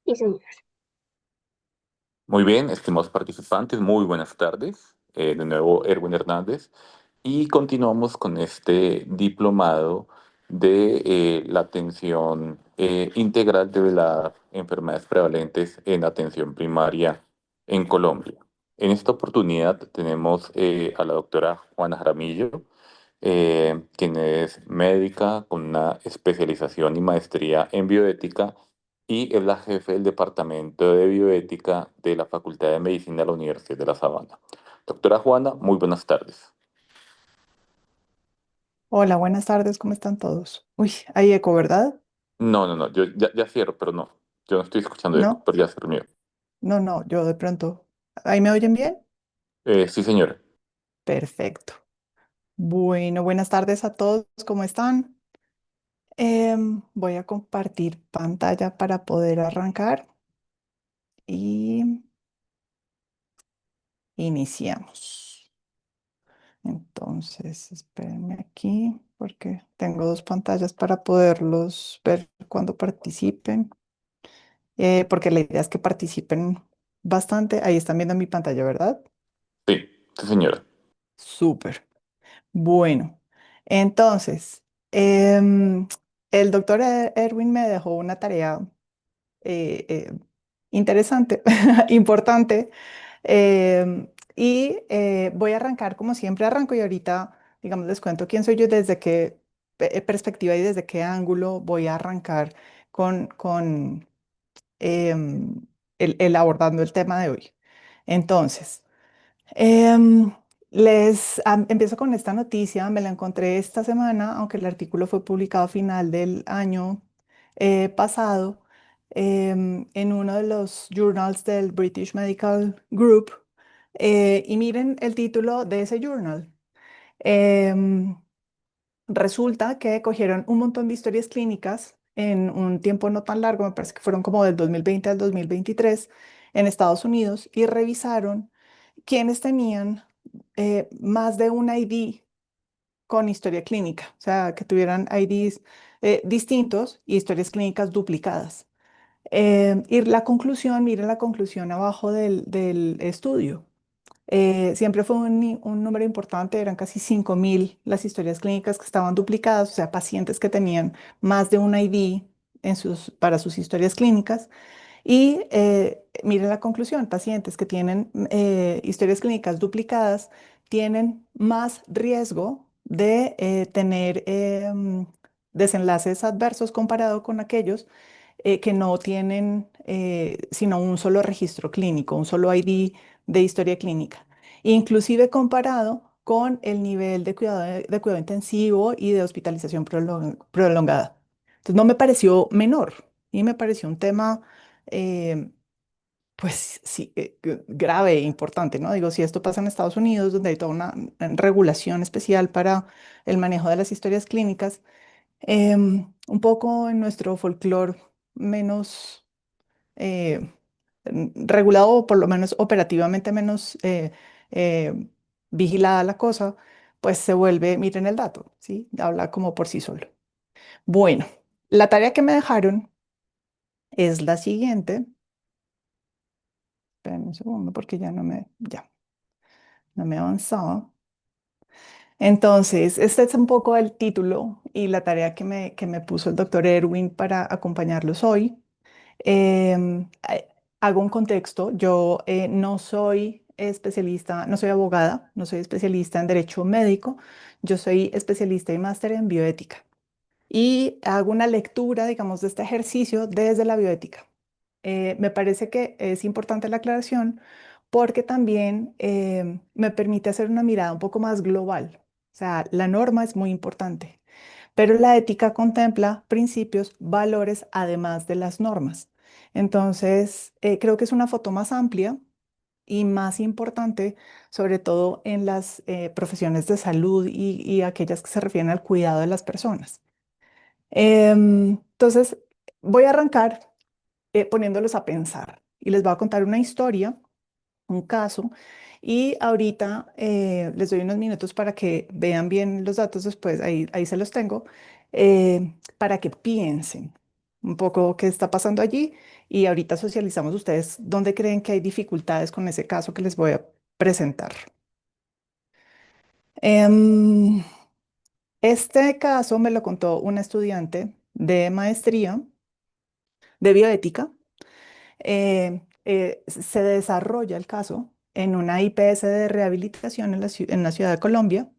Sí, señor. Muy bien, estimados participantes, muy buenas tardes. De nuevo, Erwin Hernández. Y continuamos con este diplomado de la atención integral de las enfermedades prevalentes en atención primaria en Colombia. En esta oportunidad tenemos a la doctora Juana Jaramillo, quien es médica con una especialización y maestría en bioética y es la jefe del Departamento de Bioética de la Facultad de Medicina de la Universidad de La Sabana. Doctora Juana, muy buenas tardes. Hola, buenas tardes, ¿cómo están todos? Uy, hay eco, ¿verdad? No, yo ya cierro, pero no, yo no estoy escuchando eco, No, pero ya cierro mío. no, yo de pronto. ¿Ahí me oyen bien? Sí, señora. Perfecto. Bueno, buenas tardes a todos, ¿cómo están? Voy a compartir pantalla para poder arrancar y iniciamos. Entonces, espérenme aquí porque tengo dos pantallas para poderlos ver cuando participen, porque la idea es que participen bastante. Ahí están viendo mi pantalla, ¿verdad? Sí, sí, señora. Súper. Bueno, entonces, el doctor Erwin me dejó una tarea interesante, importante, y voy a arrancar como siempre arranco y ahorita, digamos, les cuento quién soy yo, desde qué perspectiva y desde qué ángulo voy a arrancar con el abordando el tema de hoy. Entonces, Em, empiezo con esta noticia, me la encontré esta semana, aunque el artículo fue publicado a final del año pasado, en uno de los journals del British Medical Group. Y miren el título de ese journal. Em, Resulta que cogieron un montón de historias clínicas en un tiempo no tan largo, me parece que fueron como del 2020 al 2023 en Estados Unidos, y revisaron quienes tenían más de un ID con historia clínica, o sea, que tuvieran IDs distintos y historias clínicas duplicadas. Y la conclusión, miren la conclusión abajo del estudio. Siempre fue un número importante, eran casi 5.000 las historias clínicas que estaban duplicadas, o sea, pacientes que tenían más de un ID para sus historias clínicas. Y miren la conclusión, pacientes que tienen historias clínicas duplicadas tienen más riesgo de tener desenlaces adversos comparado con aquellos que no tienen sino un solo registro clínico, un solo ID de historia clínica, inclusive comparado con el nivel de cuidado intensivo y de hospitalización prolongada. Entonces no me pareció menor y me pareció un tema eh, pues sí, grave e importante, ¿no? Digo, si esto pasa en Estados Unidos, donde hay toda una regulación especial para el manejo de las historias clínicas, un poco en nuestro folclore menos eh, regulado, o por lo menos operativamente menos eh, vigilada la cosa, pues se vuelve, miren el dato, ¿sí? Habla como por sí solo. Bueno, la tarea que me dejaron es la siguiente. Esperen un segundo porque ya, no me avanzaba. Entonces, este es un poco el título y la tarea que me puso el doctor Erwin para acompañarlos hoy. Hago un contexto. Yo no soy especialista, no soy abogada, no soy especialista en derecho médico. Yo soy especialista y máster en bioética. Y hago una lectura, digamos, de este ejercicio desde la bioética. Me parece que es importante la aclaración porque también me permite hacer una mirada un poco más global. O sea, la norma es muy importante, pero la ética contempla principios, valores, además de las normas. Entonces, creo que es una foto más amplia y más importante, sobre todo en las profesiones de salud y aquellas que se refieren al cuidado de las personas. Entonces, voy a arrancar poniéndolos a pensar y les voy a contar una historia, un caso, y ahorita les doy unos minutos para que vean bien los datos después, ahí se los tengo, para que piensen. un poco qué está pasando allí y ahorita socializamos ustedes dónde creen que hay dificultades con ese caso que les voy a presentar. Em, este caso me lo contó una estudiante de maestría de bioética. Se desarrolla el caso en una IPS de rehabilitación en la ciudad de Colombia.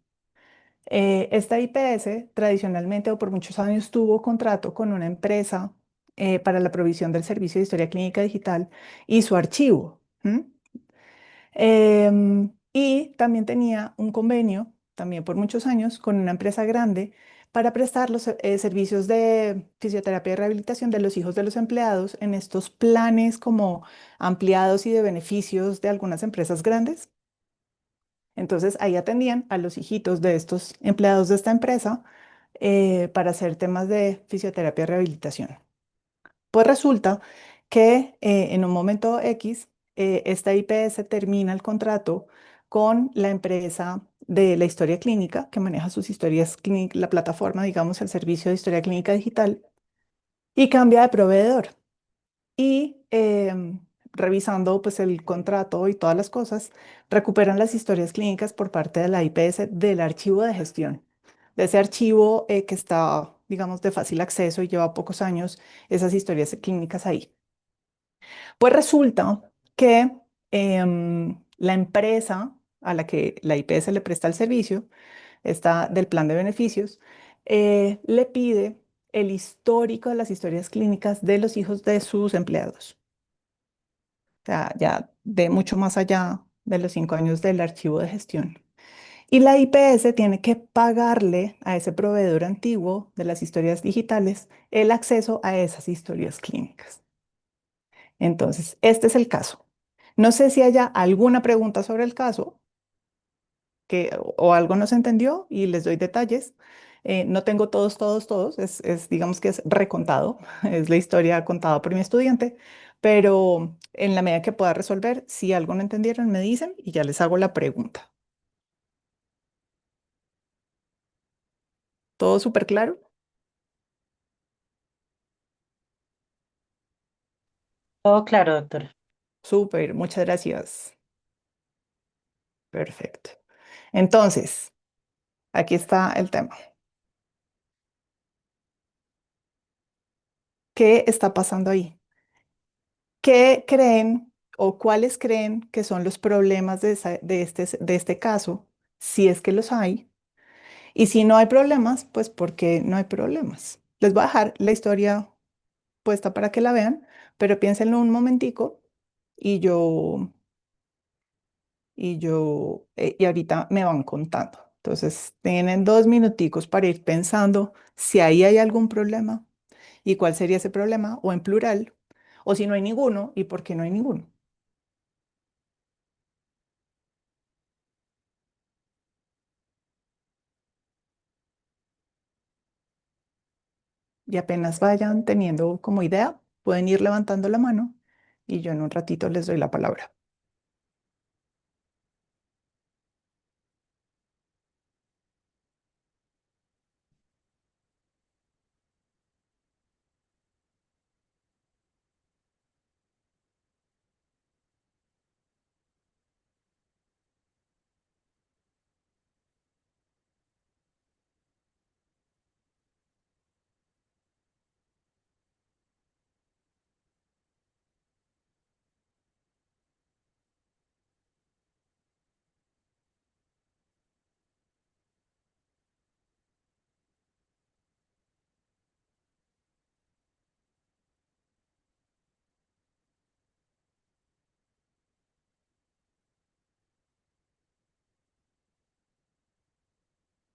Esta IPS tradicionalmente o por muchos años tuvo contrato con una empresa para la provisión del servicio de historia clínica digital y su archivo. ¿M? Y también tenía un convenio, también por muchos años, con una empresa grande para prestar los servicios de fisioterapia y rehabilitación de los hijos de los empleados en estos planes como ampliados y de beneficios de algunas empresas grandes. Entonces ahí atendían a los hijitos de estos empleados de esta empresa para hacer temas de fisioterapia y rehabilitación. Pues resulta que en un momento X, esta IPS termina el contrato con la empresa de la historia clínica que maneja sus historias clínicas, la plataforma, digamos, el servicio de historia clínica digital, y cambia de proveedor. Y revisando pues el contrato y todas las cosas, recuperan las historias clínicas por parte de la IPS del archivo de gestión. De ese archivo que está, digamos, de fácil acceso y lleva pocos años esas historias clínicas ahí. Pues resulta que la empresa a la que la IPS le presta el servicio, está del plan de beneficios, le pide el histórico de las historias clínicas de los hijos de sus empleados. O sea, ya de mucho más allá de los 5 años del archivo de gestión. Y la IPS tiene que pagarle a ese proveedor antiguo de las historias digitales el acceso a esas historias clínicas. Entonces, este es el caso. No sé si haya alguna pregunta sobre el caso o algo no se entendió y les doy detalles. No tengo todos. Digamos que es recontado, es la historia contada por mi estudiante, pero en la medida que pueda resolver, si algo no entendieron, me dicen y ya les hago la pregunta. ¿Todo súper claro? Todo claro, doctora. Súper, muchas gracias. Perfecto. Entonces, aquí está el tema. ¿Qué está pasando ahí? ¿Qué creen o cuáles creen que son los problemas de este caso, si es que los hay? Y si no hay problemas, pues ¿por qué no hay problemas? Les voy a dejar la historia puesta para que la vean, pero piénsenlo un momentico y y ahorita me van contando. Entonces, tienen 2 minuticos para ir pensando si ahí hay algún problema y cuál sería ese problema, o en plural, o si no hay ninguno y por qué no hay ninguno. Y apenas vayan teniendo como idea, pueden ir levantando la mano y yo en un ratito les doy la palabra.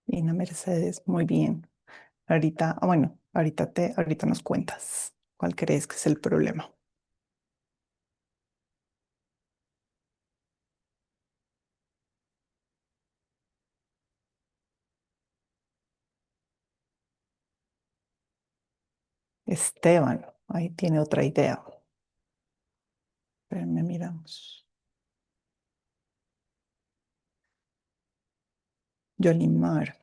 Lina Mercedes, muy bien. Ahorita, bueno, ahorita nos cuentas cuál crees que es el problema. Esteban, ahí tiene otra idea. Espérenme, miramos. Yolimar.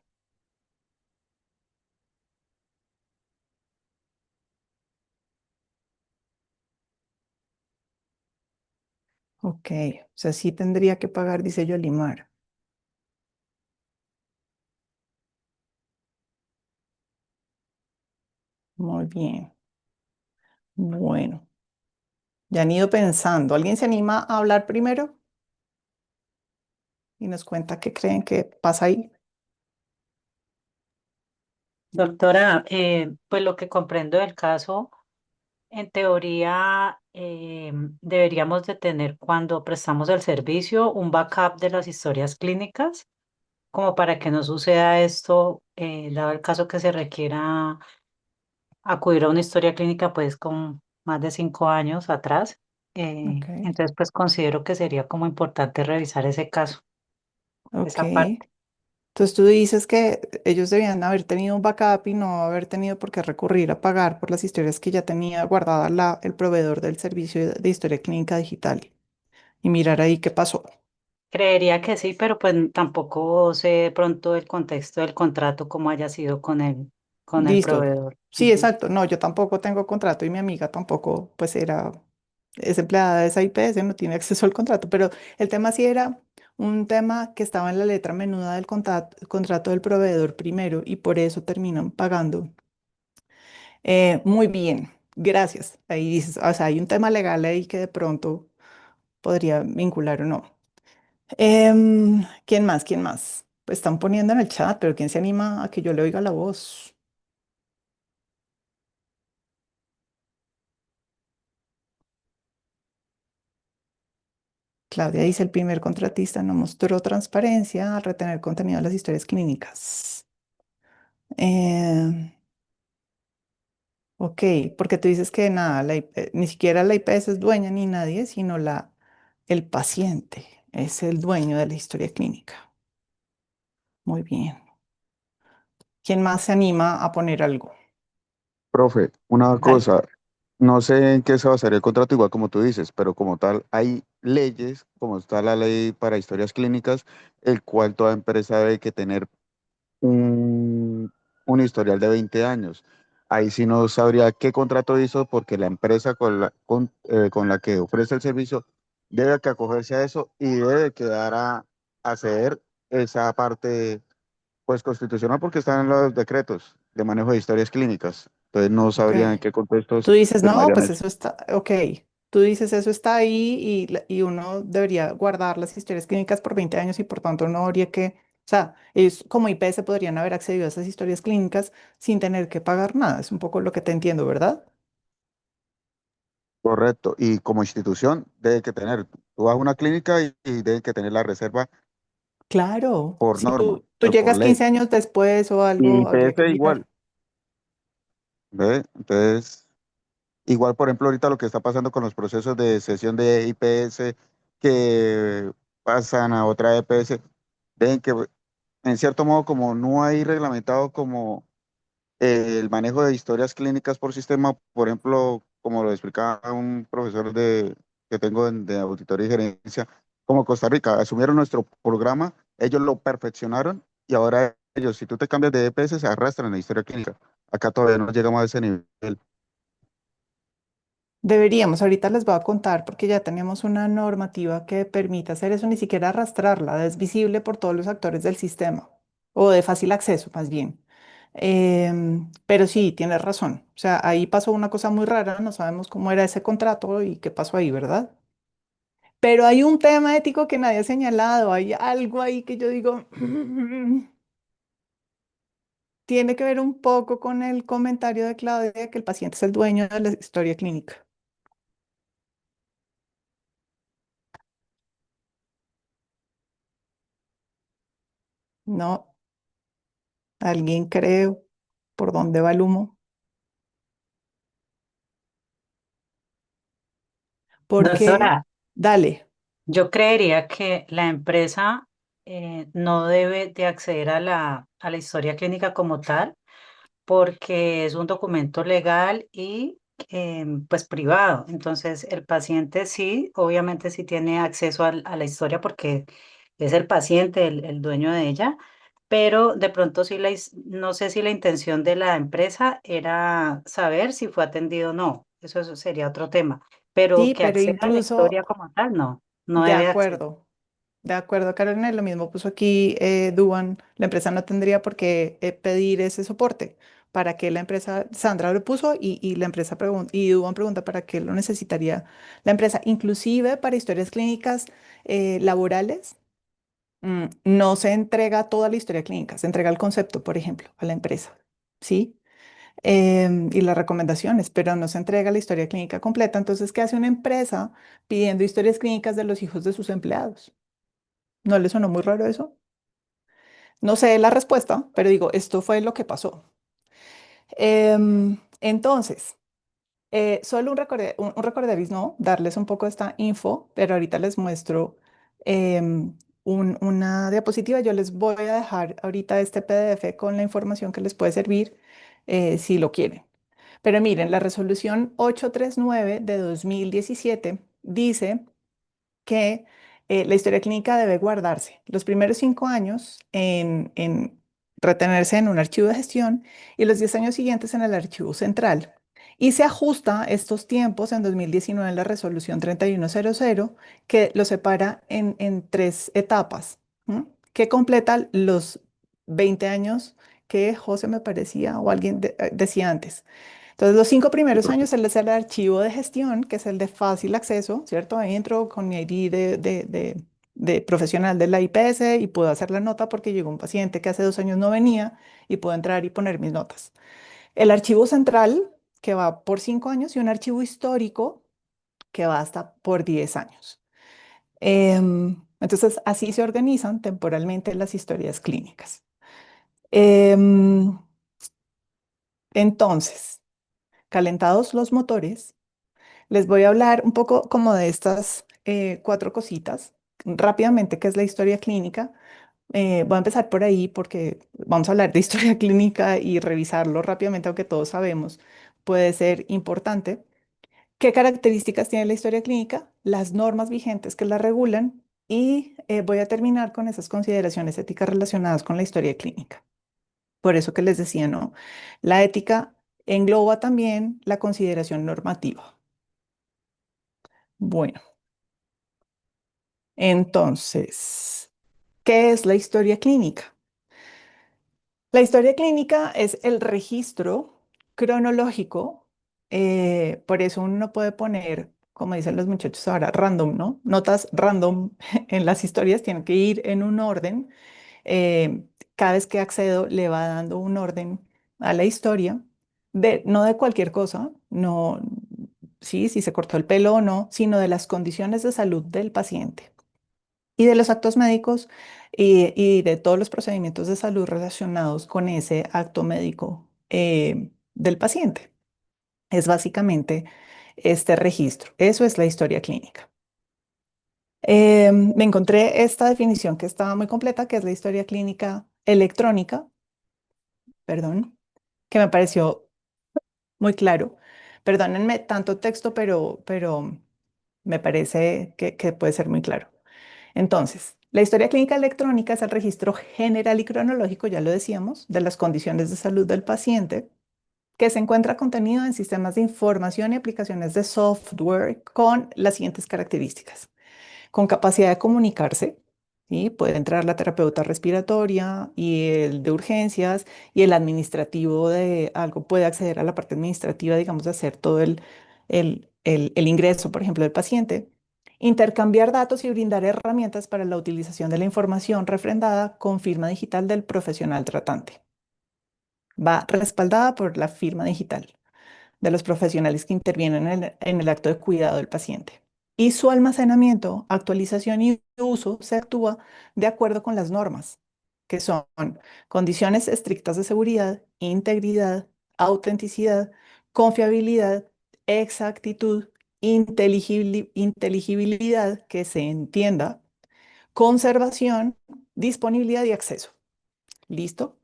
Ok, o sea, sí tendría que pagar, dice Yolimar. Muy bien. Bueno, ya han ido pensando. ¿Alguien se anima a hablar primero y nos cuenta qué creen que pasa ahí? Doctora, pues lo que comprendo del caso, en teoría deberíamos de tener cuando prestamos el servicio un backup de las historias clínicas, como para que no suceda esto, dado el caso que se requiera acudir a una historia clínica pues con más de 5 años atrás. Ok, Entonces pues considero que sería como importante revisar ese caso, ok. esa parte. Entonces tú dices que ellos debían haber tenido un backup y no haber tenido por qué recurrir a pagar por las historias que ya tenía guardada el proveedor del servicio de historia clínica digital y mirar ahí qué pasó. Creería que sí, pero pues tampoco sé de pronto el contexto del contrato, cómo haya sido con el Listo. proveedor. Sí, Ujú. exacto. No, yo tampoco tengo contrato y mi amiga tampoco, pues es empleada de esa IPS, no tiene acceso al contrato, pero el tema sí era un tema que estaba en la letra menuda del contrato del proveedor primero y por eso terminan pagando. Muy bien, gracias. Ahí dices, o sea, hay un tema legal ahí que de pronto podría vincular o no. ¿Quién más? ¿Quién más? Pues están poniendo en el chat, pero ¿quién se anima a que yo le oiga la voz? Claudia dice, el primer contratista no mostró transparencia al retener contenido de las historias clínicas. Eh, ok, porque tú dices que nada, ni siquiera la IPS es dueña ni nadie, sino el paciente es el dueño de la historia clínica. Muy bien. ¿Quién más se anima a poner algo? Profe, una Dale. cosa, no sé en qué se basaría el contrato, igual como tú dices, pero como tal, hay leyes, como está la ley para historias clínicas, el cual toda empresa debe que tener un historial de 20 años. Ahí sí no sabría qué contrato hizo porque la empresa con la que ofrece el servicio debe que acogerse a eso y debe quedar a ceder esa parte pues constitucional porque están en los decretos de manejo de historias clínicas. Entonces no Ok. sabría en qué Tú contextos dices, no, firmarían pues eso. eso está, ok. Tú dices, eso está ahí y uno debería guardar las historias clínicas por 20 años y por tanto no habría que, o sea, ellos como IPS podrían haber accedido a esas historias clínicas sin tener que pagar nada. Es un poco lo que te entiendo, ¿verdad? Correcto. Y como institución debe que tener, tú vas a una clínica y debe que tener la reserva Claro. por Si norma, tú por llegas ley. 15 años después o Y algo, habría que IPS mirar. igual, ¿ve? Entonces, igual por ejemplo ahorita lo que está pasando con los procesos de cesión de IPS que pasan a otra EPS, ven que en cierto modo como no hay reglamentado como el manejo de historias clínicas por sistema, por ejemplo, como lo explicaba un profesor que tengo de auditoría y gerencia, como Costa Rica, asumieron nuestro programa, ellos lo perfeccionaron y ahora ellos, si tú te cambias de EPS, se arrastran en la historia clínica. Acá todavía no llegamos a ese nivel. Deberíamos, ahorita les voy a contar porque ya tenemos una normativa que permite hacer eso, ni siquiera arrastrarla, es visible por todos los actores del sistema o de fácil acceso más bien. Pero sí, tienes razón. O sea, ahí pasó una cosa muy rara, no sabemos cómo era ese contrato y qué pasó ahí, ¿verdad? Pero hay un tema ético que nadie ha señalado, hay algo ahí que yo digo, tiene que ver un poco con el comentario de Claudia de que el paciente es el dueño de la historia clínica. No, alguien cree por dónde va el humo. Porque, Doctora, dale, yo creería que la empresa no debe de acceder a a la historia clínica como tal, porque es un documento legal y pues privado. Entonces, el paciente sí, obviamente sí tiene acceso a la historia porque es el paciente el dueño de ella, pero de pronto sí no sé si la intención de la empresa era saber si fue atendido o no. Eso sería otro tema, pero sí, que pero acceda a la incluso historia como tal, no. no debe acceder. de acuerdo, Carolina, lo mismo puso aquí Duan, la empresa no tendría por qué pedir ese soporte. ¿Para qué la empresa, Sandra lo puso y la empresa pregunta, y Duan pregunta para qué lo necesitaría la empresa, inclusive para historias clínicas laborales? No se entrega toda la historia clínica, se entrega el concepto, por ejemplo, a la empresa, ¿sí? Y las recomendaciones, pero no se entrega la historia clínica completa. Entonces, ¿qué hace una empresa pidiendo historias clínicas de los hijos de sus empleados? ¿No le sonó muy raro eso? No sé la respuesta, pero digo, esto fue lo que pasó. Entonces, solo un recorderis, ¿no? Darles un poco esta info, pero ahorita les muestro una diapositiva. Yo les voy a dejar ahorita este PDF con la información que les puede servir si lo quieren. Pero miren, la resolución 839 de 2017 dice que la historia clínica debe guardarse los primeros 5 años en retenerse en un archivo de gestión y los 10 años siguientes en el archivo central. Y se ajusta estos tiempos en 2019 en la resolución 3100 que lo separa en tres etapas, ¿m? Que completa los 20 años que José me parecía o alguien decía antes. Entonces, los 5 primeros años es el archivo de gestión, que es el de fácil acceso, ¿cierto? Ahí entro con mi ID de profesional de la IPS y puedo hacer la nota porque llegó un paciente que hace 2 años no venía y puedo entrar y poner mis notas. El archivo central, que va por 5 años, y un archivo histórico, que va hasta por 10 años. Entonces, así se organizan temporalmente las historias clínicas. Em, entonces, calentados los motores. Les voy a hablar un poco como de estas 4 cositas. Rápidamente, ¿qué es la historia clínica? Voy a empezar por ahí porque vamos a hablar de historia clínica y revisarlo rápidamente, aunque todos sabemos, puede ser importante. ¿Qué características tiene la historia clínica? Las normas vigentes que la regulan y voy a terminar con esas consideraciones éticas relacionadas con la historia clínica. Por eso que les decía, ¿no? La ética engloba también la consideración normativa. Bueno. Entonces, ¿qué es la historia clínica? La historia clínica es el registro cronológico, por eso uno no puede poner, como dicen los muchachos ahora, random, ¿no? Notas random en las historias, tienen que ir en un orden. eh, Cada vez que accedo le va dando un orden a la historia, no de cualquier cosa, no, sí, si se cortó el pelo o no, sino de las condiciones de salud del paciente y de los actos médicos y de todos los procedimientos de salud relacionados con ese acto médico del paciente. Es básicamente este registro. Eso es la historia clínica. Me encontré esta definición que estaba muy completa, que es la historia clínica electrónica, perdón, que me pareció muy claro. Perdónenme tanto texto, pero me parece que puede ser muy claro. Entonces, la historia clínica electrónica es el registro general y cronológico, ya lo decíamos, de las condiciones de salud del paciente, que se encuentra contenido en sistemas de información y aplicaciones de software con las siguientes características: con capacidad de comunicarse, ¿sí? Puede entrar la terapeuta respiratoria y el de urgencias y el administrativo de algo puede acceder a la parte administrativa, digamos, de hacer todo el ingreso, por ejemplo, del paciente. Intercambiar datos y brindar herramientas para la utilización de la información refrendada con firma digital del profesional tratante. Va respaldada por la firma digital de los profesionales que intervienen en el acto de cuidado del paciente. Y su almacenamiento, actualización y uso se actúa de acuerdo con las normas, que son condiciones estrictas de seguridad, integridad, autenticidad, confiabilidad, exactitud, inteligibilidad, que se entienda, conservación, disponibilidad y acceso. ¿Listo?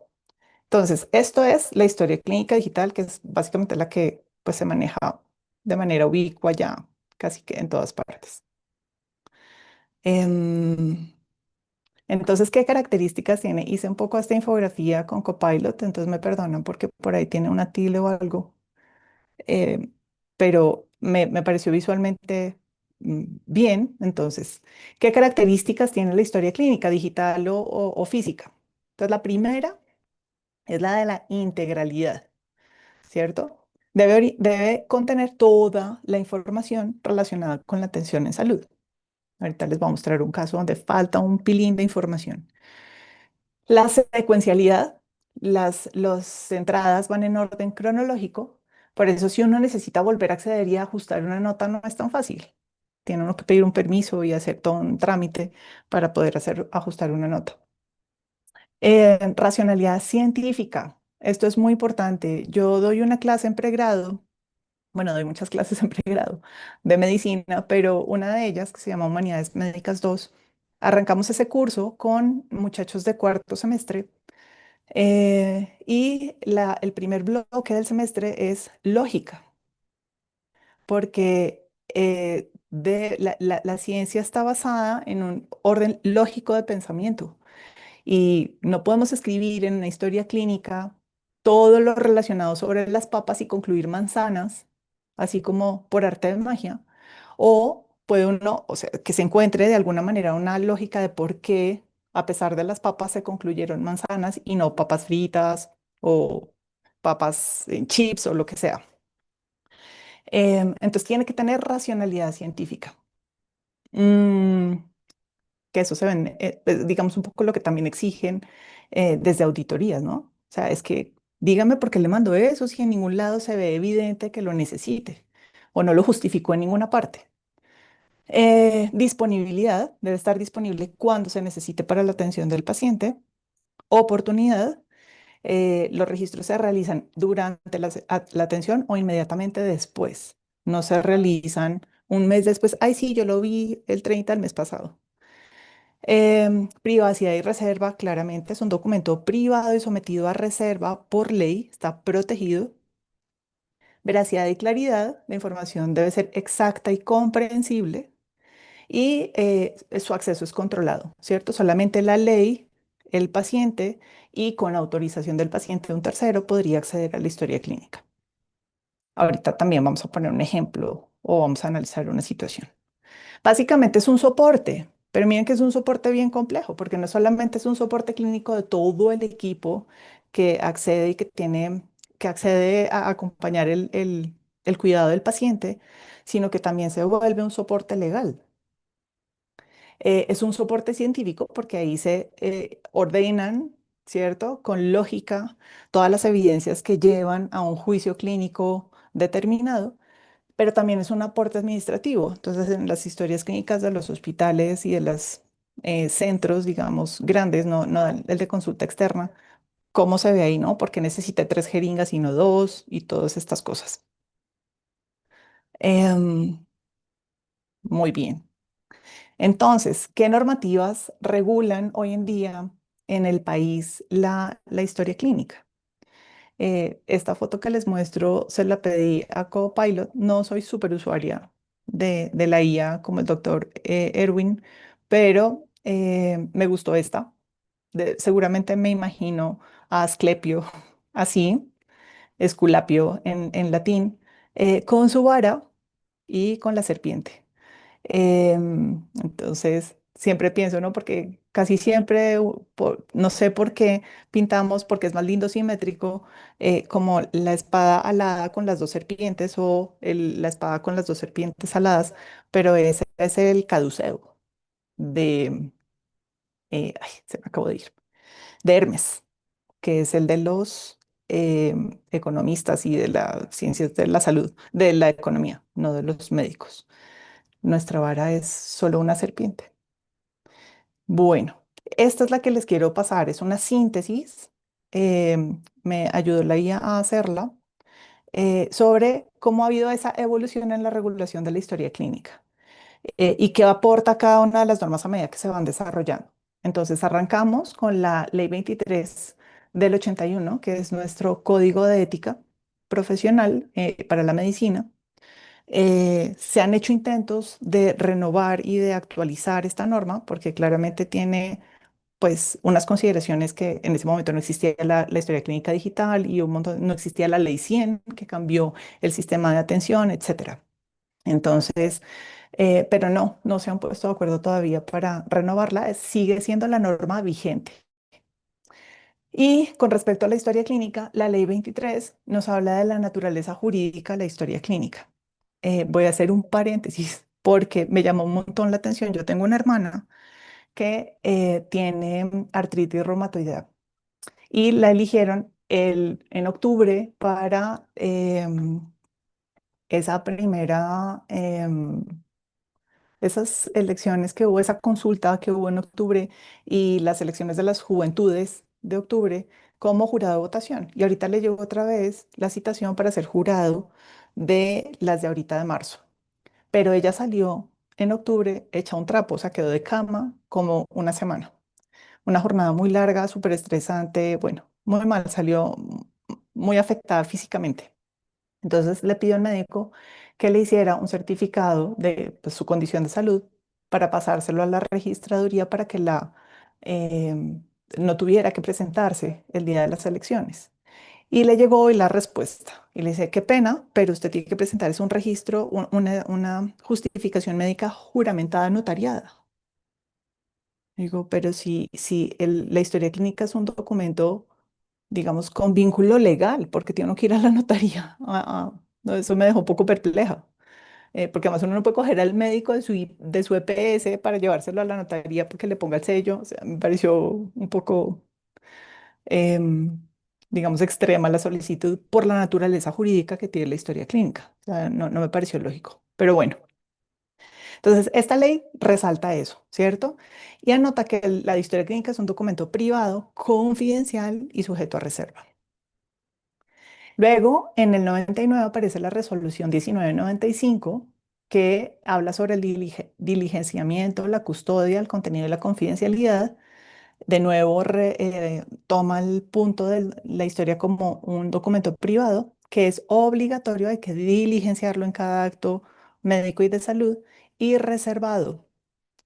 Entonces, esto es la historia clínica digital, que es básicamente la que pues, se maneja de manera ubicua ya casi que en todas partes. Em, entonces, ¿qué características tiene? Hice un poco esta infografía con Copilot, entonces me perdonan porque por ahí tiene una tilde o algo, em, pero me pareció visualmente bien. Entonces, ¿qué características tiene la historia clínica, digital o física? Entonces, la primera es la de la integralidad, ¿cierto? Debe contener toda la información relacionada con la atención en salud. Ahorita les voy a mostrar un caso donde falta un pilín de información. La secuencialidad, las entradas van en orden cronológico, por eso si uno necesita volver a acceder y ajustar una nota no es tan fácil. Tiene uno que pedir un permiso y hacer todo un trámite para poder ajustar una nota. Racionalidad científica. Esto es muy importante. Yo doy una clase en pregrado, bueno, doy muchas clases en pregrado de medicina, pero una de ellas, que se llama Humanidades Médicas 2, arrancamos ese curso con muchachos de cuarto semestre y el primer bloque del semestre es lógica, porque la ciencia está basada en un orden lógico de pensamiento. Y no podemos escribir en una historia clínica todo lo relacionado sobre las papas y concluir manzanas, así como por arte de magia. O puede uno, o sea, que se encuentre de alguna manera una lógica de por qué, a pesar de las papas, se concluyeron manzanas y no papas fritas o papas en chips o lo que sea. Entonces tiene que tener racionalidad científica. Mm, que eso se ven, pues, digamos, un poco lo que también exigen desde auditorías, ¿no? O sea, es que dígame por qué le mando eso si en ningún lado se ve evidente que lo necesite o no lo justificó en ninguna parte. Disponibilidad, debe estar disponible cuando se necesite para la atención del paciente. Oportunidad, los registros se realizan durante la atención o inmediatamente después. No se realizan un mes después. Ay, sí, yo lo vi el 30 del mes pasado. Privacidad y reserva, claramente es un documento privado y sometido a reserva por ley, está protegido. Veracidad y claridad, la información debe ser exacta y comprensible y su acceso es controlado, ¿cierto? Solamente la ley, el paciente y con autorización del paciente de un tercero podría acceder a la historia clínica. Ahorita también vamos a poner un ejemplo o vamos a analizar una situación. Básicamente es un soporte, pero miren que es un soporte bien complejo, porque no solamente es un soporte clínico de todo el equipo que accede y que accede a acompañar el cuidado del paciente, sino que también se vuelve un soporte legal. Es un soporte científico porque ahí se ordenan, ¿cierto? Con lógica todas las evidencias que llevan a un juicio clínico determinado, pero también es un aporte administrativo. Entonces, en las historias clínicas de los hospitales y de los centros, digamos, grandes, no el de consulta externa, ¿cómo se ve ahí, no? Porque necesita 3 jeringas y no 2 y todas estas cosas. Em, muy bien. Entonces, ¿qué normativas regulan hoy en día en el país la historia clínica? Esta foto que les muestro se la pedí a Copilot. No soy súper usuaria de la IA como el doctor Erwin, pero me gustó esta. Seguramente me imagino a Asclepio así, Esculapio en latín, con su vara y con la serpiente. Entonces, siempre pienso, ¿no? Porque casi siempre, no sé por qué pintamos, porque es más lindo simétrico, como la espada alada con las dos serpientes o la espada con las dos serpientes aladas, pero ese es el caduceo de, ay, se me acabó de ir, de Hermes, que es el de los economistas y de las ciencias de la salud, de la economía, no de los médicos. Nuestra vara es solo una serpiente. Bueno, esta es la que les quiero pasar. Es una síntesis. Me ayudó la IA a hacerla sobre cómo ha habido esa evolución en la regulación de la historia clínica y qué aporta cada una de las normas a medida que se van desarrollando. Entonces, arrancamos con la Ley 23 del 81, que es nuestro código de ética profesional para la medicina. Se han hecho intentos de renovar y de actualizar esta norma porque claramente tiene pues unas consideraciones que en ese momento no existía la historia clínica digital y un montón, no existía la ley 100 que cambió el sistema de atención, etcétera. Entonces, Pero no se han puesto de acuerdo todavía para renovarla, sigue siendo la norma vigente. Y con respecto a la historia clínica, la ley 23 nos habla de la naturaleza jurídica de la historia clínica. Voy a hacer un paréntesis porque me llamó un montón la atención. Yo tengo una hermana que tiene artritis reumatoidea y la eligieron en octubre para esa primera, esas elecciones que hubo, esa consulta que hubo en octubre y las elecciones de las juventudes de octubre como jurado de votación. Y ahorita le llegó otra vez la citación para ser jurado de las de ahorita de marzo. Pero ella salió en octubre hecha un trapo, o sea, quedó de cama como una semana. Una jornada muy larga, súper estresante, bueno, muy mal, salió muy afectada físicamente. Entonces le pidió al médico que le hiciera un certificado de pues, su condición de salud para pasárselo a la registraduría para que no tuviera que presentarse el día de las elecciones. Y le llegó hoy la respuesta. Y le dice, qué pena, pero usted tiene que presentar es un registro, una justificación médica juramentada notariada. Digo, pero si la historia clínica es un documento, digamos, con vínculo legal, porque tiene uno que ir a la notaría. No, eso me dejó un poco perpleja, porque además uno no puede coger al médico de su EPS para llevárselo a la notaría porque le ponga el sello. O sea, me pareció un poco, em, digamos, extrema la solicitud por la naturaleza jurídica que tiene la historia clínica. O sea, no me pareció lógico. Pero bueno. Entonces, esta ley resalta eso, ¿cierto? Y anota que la historia clínica es un documento privado, confidencial y sujeto a reserva. Luego, en el 99 aparece la resolución 1995 que habla sobre el diligenciamiento, la custodia, el contenido y la confidencialidad. De nuevo, toma el punto de la historia como un documento privado que es obligatorio, hay que diligenciarlo en cada acto médico y de salud y reservado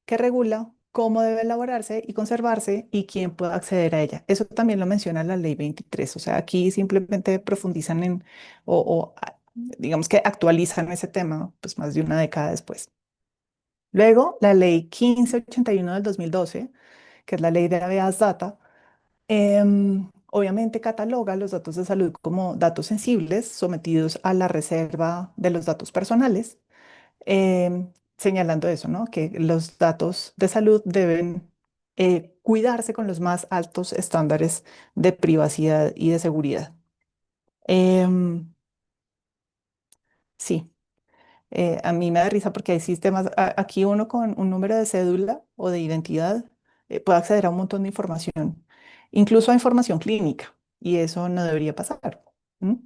que regula cómo debe elaborarse y conservarse y quién puede acceder a ella. Eso también lo menciona la ley 23. O sea, aquí simplemente profundizan digamos que actualizan ese tema, pues más de una década después. Luego, la ley 1581 del 2012, que es la ley de habeas data, obviamente cataloga los datos de salud como datos sensibles sometidos a la reserva de los datos personales, señalando eso, ¿no? Que los datos de salud deben cuidarse con los más altos estándares de privacidad y de seguridad. Em, sí, a mí me da risa porque hay sistemas, aquí uno con un número de cédula o de identidad puede acceder a un montón de información, incluso a información clínica, y eso no debería pasar. ¿M?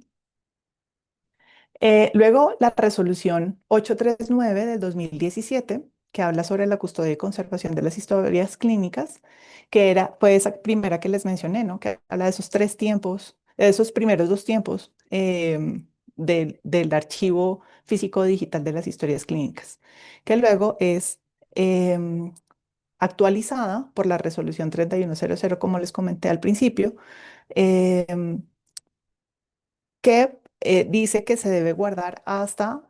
Luego, la resolución 839 del 2017, que habla sobre la custodia y conservación de las historias clínicas, que fue esa primera que les mencioné, ¿no? Que habla de esos tres tiempos, de esos primeros dos tiempos del archivo físico digital de las historias clínicas, que luego es em, actualizada por la resolución 3100, como les comenté al principio, em, que dice que se debe guardar hasta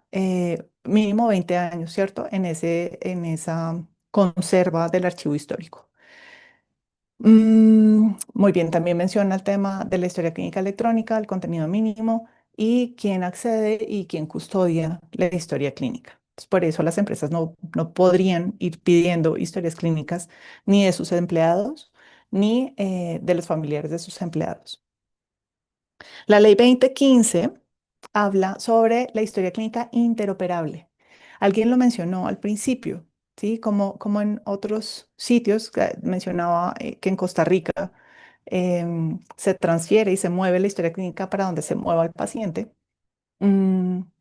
mínimo 20 años, ¿cierto? En esa conserva del archivo histórico. Muy bien, también menciona el tema de la historia clínica electrónica, el contenido mínimo y quién accede y quién custodia la historia clínica. Entonces, por eso las empresas no podrían ir pidiendo historias clínicas ni de sus empleados ni de los familiares de sus empleados. La ley 2015 habla sobre la historia clínica interoperable. Alguien lo mencionó al principio, ¿sí? Como en otros sitios, mencionaba que en Costa Rica se transfiere y se mueve la historia clínica para donde se mueva el paciente.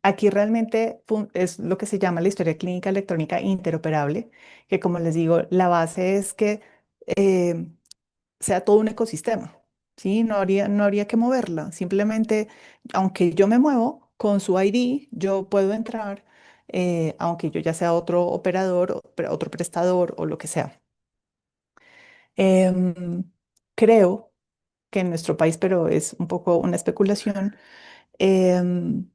Aquí realmente es lo que se llama la historia clínica electrónica interoperable, que como les digo, la base es que eh, sea todo un ecosistema, ¿sí? No habría que moverla. Simplemente, aunque yo me muevo con su ID, yo puedo entrar, aunque yo ya sea otro operador, otro prestador o lo que sea. Em, Creo que en nuestro país, pero es un poco una especulación, em,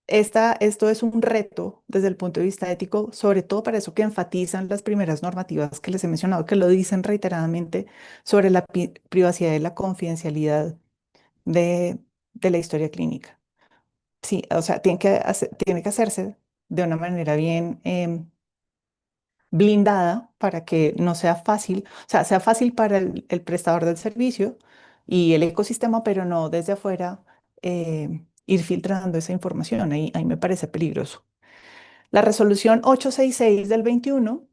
esto es un reto desde el punto de vista ético, sobre todo para eso que enfatizan las primeras normativas que les he mencionado, que lo dicen reiteradamente sobre la privacidad y la confidencialidad de, de la historia clínica. Sí, o sea, tiene que hacerse de una manera bien blindada para que no sea fácil, o sea, sea fácil para el prestador del servicio y el ecosistema, pero no desde afuera ir filtrando esa información. Ahí me parece peligroso. La resolución 866 del 21,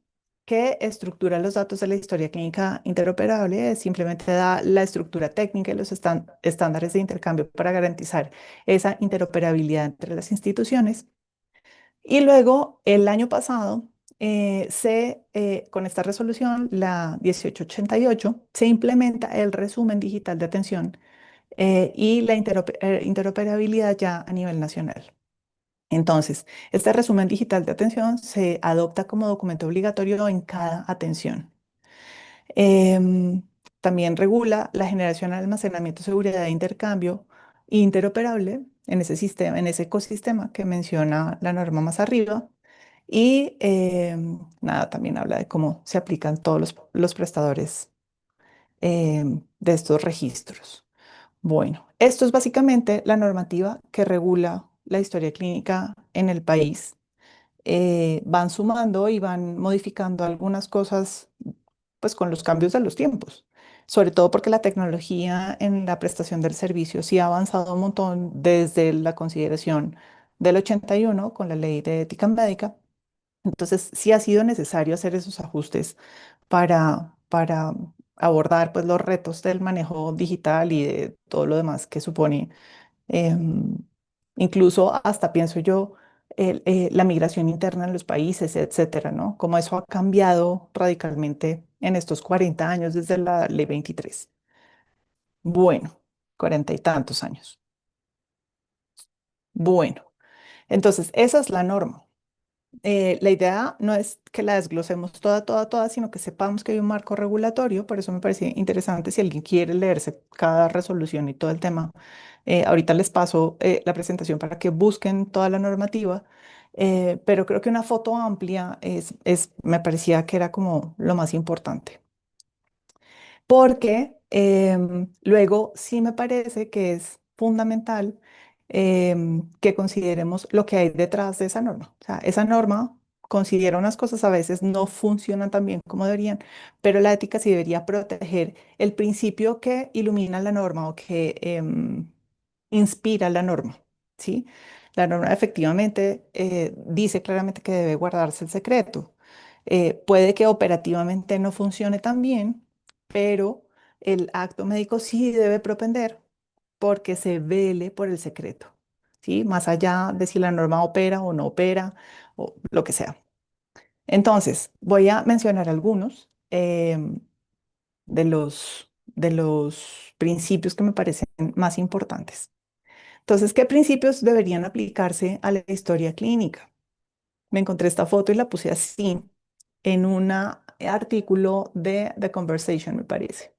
que estructura los datos de la historia clínica interoperable, simplemente da la estructura técnica y los estándares de intercambio para garantizar esa interoperabilidad entre las instituciones. Y luego, el año pasado, con esta resolución, la 1888, se implementa el resumen digital de atención y la interoperabilidad ya a nivel nacional. Entonces, este resumen digital de atención se adopta como documento obligatorio en cada atención. Em, También regula la generación, almacenamiento, seguridad e intercambio interoperable en ese sistema, en ese ecosistema que menciona la norma más arriba. Y nada, también habla de cómo se aplican todos los prestadores de estos registros. Bueno, esto es básicamente la normativa que regula la historia clínica en el país. Van sumando y van modificando algunas cosas, pues con los cambios de los tiempos, sobre todo porque la tecnología en la prestación del servicio sí ha avanzado un montón desde la consideración del 81 con la ley de ética médica. Entonces, sí ha sido necesario hacer esos ajustes para abordar pues, los retos del manejo digital y de todo lo demás que supone. em, Incluso hasta pienso yo, la migración interna en los países, etcétera, ¿no? Cómo eso ha cambiado radicalmente en estos 40 años desde la ley 23. Bueno, 40 y tantos años. Bueno, entonces esa es la norma. La idea no es que la desglosemos toda, sino que sepamos que hay un marco regulatorio. Por eso me parece interesante si alguien quiere leerse cada resolución y todo el tema. Ahorita les paso la presentación para que busquen toda la normativa, pero creo que una foto amplia me parecía que era como lo más importante porque luego sí me parece que es fundamental que consideremos lo que hay detrás de esa norma. O sea, esa norma considera unas cosas a veces no funcionan tan bien como deberían, pero la ética sí debería proteger el principio que ilumina la norma o que inspira la norma, ¿sí? La norma efectivamente dice claramente que debe guardarse el secreto. Puede que operativamente no funcione tan bien, pero el acto médico sí debe propender porque se vele por el secreto, ¿sí? Más allá de si la norma opera o no opera o lo que sea. Entonces, voy a mencionar algunos de los principios que me parecen más importantes. Entonces, ¿qué principios deberían aplicarse a la historia clínica? Me encontré esta foto y la puse así en un artículo de The Conversation, me parece.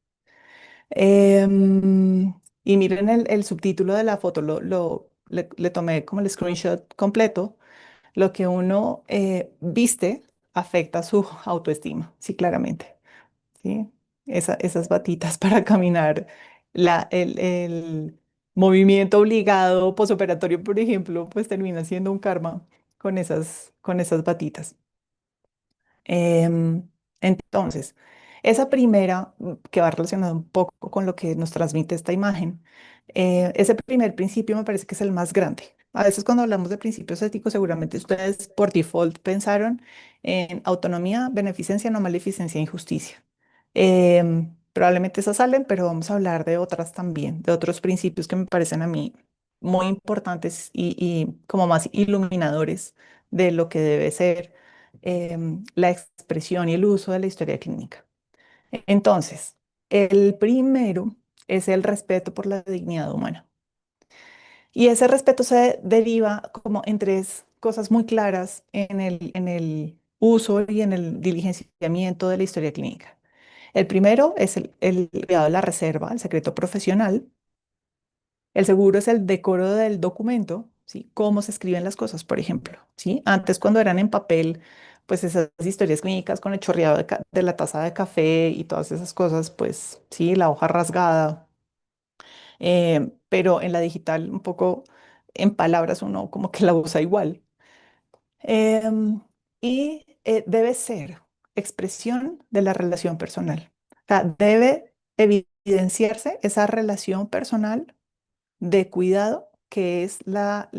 Em, y miren el subtítulo de la foto, le tomé como el screenshot completo. Lo que uno viste afecta su autoestima, sí, claramente. ¿Sí? Esas batitas para caminar, el movimiento obligado posoperatorio, por ejemplo, pues termina siendo un karma con esas batitas. Entonces, esa primera, que va relacionada un poco con lo que nos transmite esta imagen, ese primer principio me parece que es el más grande. A veces cuando hablamos de principios éticos, seguramente ustedes por default pensaron en autonomía, beneficencia, no maleficencia e injusticia. Probablemente esas salen, pero vamos a hablar de otras también, de otros principios que me parecen a mí muy importantes y como más iluminadores de lo que debe ser la expresión y el uso de la historia clínica. Entonces, el primero es el respeto por la dignidad humana. Y ese respeto se deriva como en tres cosas muy claras en el uso y en el diligenciamiento de la historia clínica. El primero es el cuidado de la reserva, el secreto profesional. El segundo es el decoro del documento. ¿sí? Cómo se escriben las cosas, por ejemplo, ¿sí? Antes cuando eran en papel, pues esas historias clínicas con el chorreado de la taza de café y todas esas cosas, pues sí, la hoja rasgada, pero en la digital un poco en palabras uno como que la usa igual. Em, Debe ser expresión de la relación personal. O sea, debe evidenciarse esa relación personal de cuidado que es la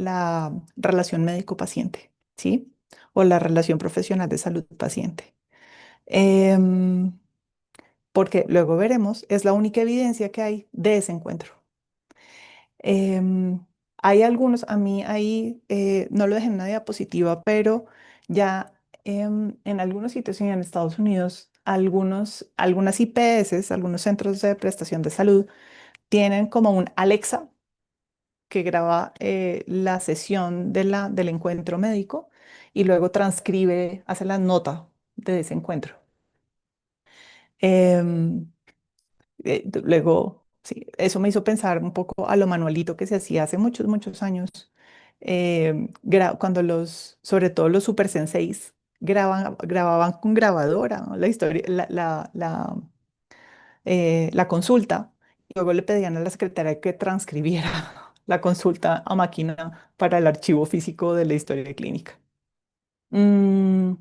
relación médico-paciente, ¿sí? O la relación profesional de salud-paciente. Em, Porque luego veremos, es la única evidencia que hay de ese encuentro. Em, Hay algunos, a mí ahí no lo dejé en una diapositiva, pero ya en algunos sitios y en Estados Unidos, algunas IPS, algunos centros de prestación de salud, tienen como un Alexa que graba la sesión del encuentro médico y luego transcribe, hace la nota de ese encuentro. Em, Luego, sí, eso me hizo pensar un poco a lo manualito que se hacía hace muchos, muchos años, cuando sobre todo los super senseis, grababan con grabadora, ¿no? La historia, la consulta, y luego le pedían a la secretaria que transcribiera la consulta a máquina para el archivo físico de la historia clínica. Mm,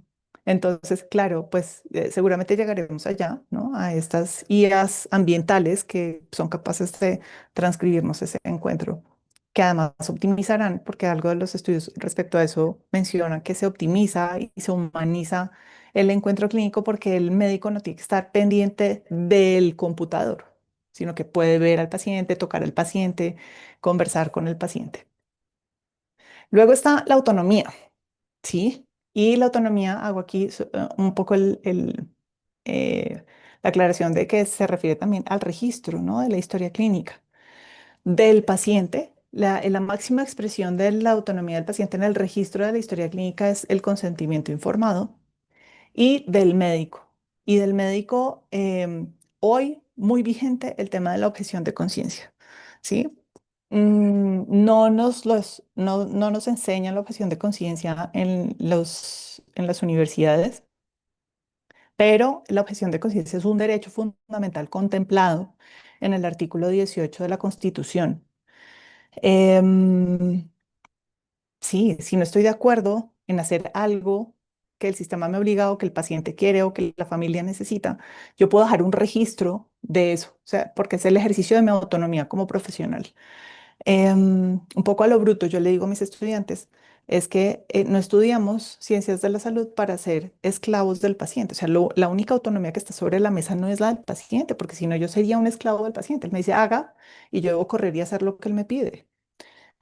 entonces, claro, pues seguramente llegaremos allá, ¿no? A estas IAs ambientales que son capaces de transcribirnos ese encuentro, que además optimizarán, porque algo de los estudios respecto a eso mencionan que se optimiza y se humaniza el encuentro clínico porque el médico no tiene que estar pendiente del computador, sino que puede ver al paciente, tocar al paciente, conversar con el paciente. Luego está la autonomía. Sí, y la autonomía, hago aquí un poco la aclaración de que se refiere también al registro, ¿no? De la historia clínica del paciente. La máxima expresión de la autonomía del paciente en el registro de la historia clínica es el consentimiento informado y del médico. Y del médico, hoy muy vigente el tema de la objeción de conciencia, ¿sí? No nos enseñan la objeción de conciencia en las universidades, pero la objeción de conciencia es un derecho fundamental contemplado en el artículo 18 de la Constitución. Em, Sí, si no estoy de acuerdo en hacer algo que el sistema me obliga o que el paciente quiere o que la familia necesita, yo puedo dejar un registro de eso, o sea, porque es el ejercicio de mi autonomía como profesional. Un poco a lo bruto, yo le digo a mis estudiantes, es que no estudiamos ciencias de la salud para ser esclavos del paciente, o sea, la única autonomía que está sobre la mesa no es la del paciente, porque si no yo sería un esclavo del paciente. Él me dice, haga, y yo debo correr y hacer lo que él me pide.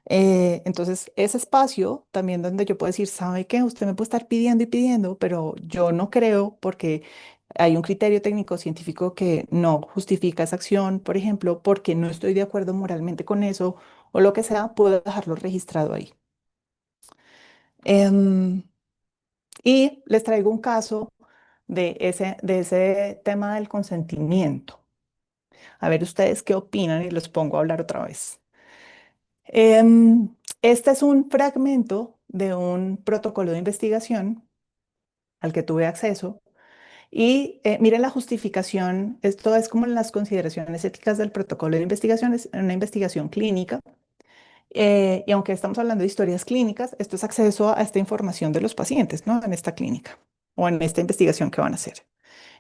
Entonces, ese espacio también donde yo puedo decir, ¿sabe qué? Usted me puede estar pidiendo y pidiendo, pero yo no creo porque hay un criterio técnico científico que no justifica esa acción, por ejemplo, porque no estoy de acuerdo moralmente con eso o lo que sea, puedo dejarlo registrado ahí. Em, y les traigo un caso de ese tema del consentimiento. A ver ustedes qué opinan y los pongo a hablar otra vez. Este es un fragmento de un protocolo de investigación al que tuve acceso y miren la justificación, esto es como las consideraciones éticas del protocolo de investigación, es una investigación clínica y aunque estamos hablando de historias clínicas, esto es acceso a esta información de los pacientes, ¿no? En esta clínica o en esta investigación que van a hacer.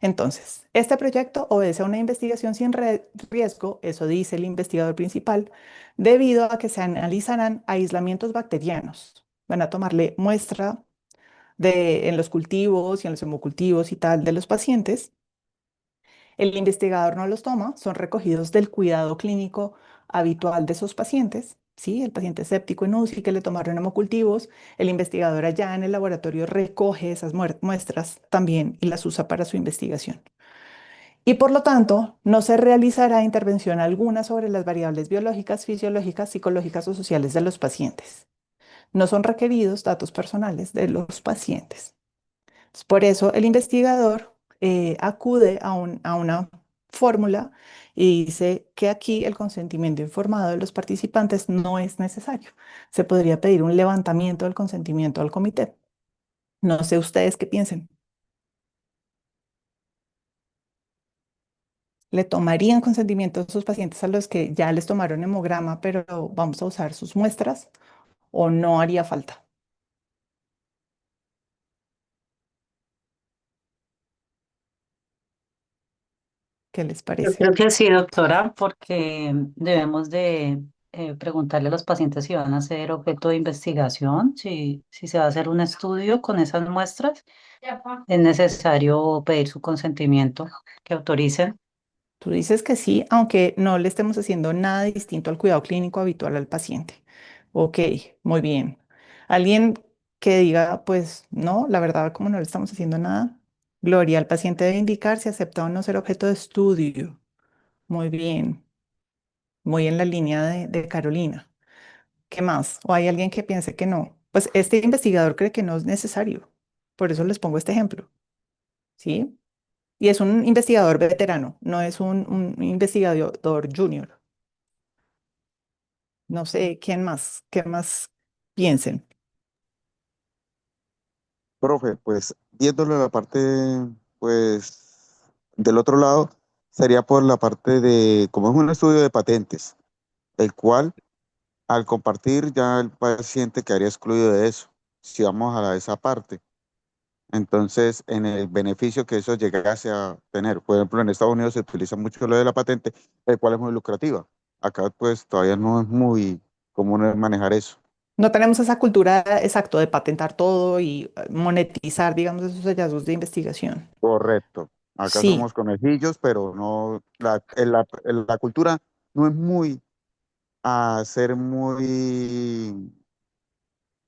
Entonces, este proyecto obedece a una investigación sin riesgo, eso dice el investigador principal, debido a que se analizarán aislamientos bacterianos. Van a tomarle muestra en los cultivos y en los hemocultivos y tal de los pacientes. El investigador no los toma, son recogidos del cuidado clínico habitual de esos pacientes. Sí, el paciente séptico en UCI que le tomaron hemocultivos, el investigador allá en el laboratorio recoge esas muestras también y las usa para su investigación. Y por lo tanto, no se realizará intervención alguna sobre las variables biológicas, fisiológicas, psicológicas o sociales de los pacientes. No son requeridos datos personales de los pacientes. Por eso el investigador acude a una fórmula y dice que aquí el consentimiento informado de los participantes no es necesario. Se podría pedir un levantamiento del consentimiento al comité. No sé ustedes qué piensen. ¿Le tomarían consentimiento a sus pacientes a los que ya les tomaron hemograma, pero vamos a usar sus muestras o no haría falta? ¿Qué les Yo parece? creo que sí, doctora, porque debemos de preguntarle a los pacientes si van a ser objeto de investigación, si se va a hacer un estudio con esas muestras, es necesario pedir su consentimiento, que autoricen. Tú dices que sí, aunque no le estemos haciendo nada distinto al cuidado clínico habitual al paciente. Ok, muy bien. Alguien que diga, pues no, la verdad, como no le estamos haciendo nada. Gloria, el paciente debe indicar si acepta o no ser objeto de estudio. Muy bien, muy en la línea de Carolina. ¿Qué más? ¿O hay alguien que piense que no? Pues este investigador cree que no es necesario. Por eso les pongo este ejemplo, ¿sí? Y es un investigador veterano, no es un investigador junior. No sé, ¿quién más? ¿Qué más piensen? Profe, pues viéndolo la parte, pues, del otro lado, sería por la parte de, como es un estudio de patentes, el cual al compartir ya el paciente quedaría excluido de eso, si vamos a esa parte. Entonces, en el beneficio que eso llegase a tener, por ejemplo, en Estados Unidos se utiliza mucho lo de la patente, el cual es muy lucrativa. Acá, pues, todavía no es muy común manejar eso. No tenemos esa cultura exacto de patentar todo y monetizar, digamos, esos hallazgos de investigación. Correcto. Acá Sí, somos conejillos, pero no, la cultura no es muy a ser muy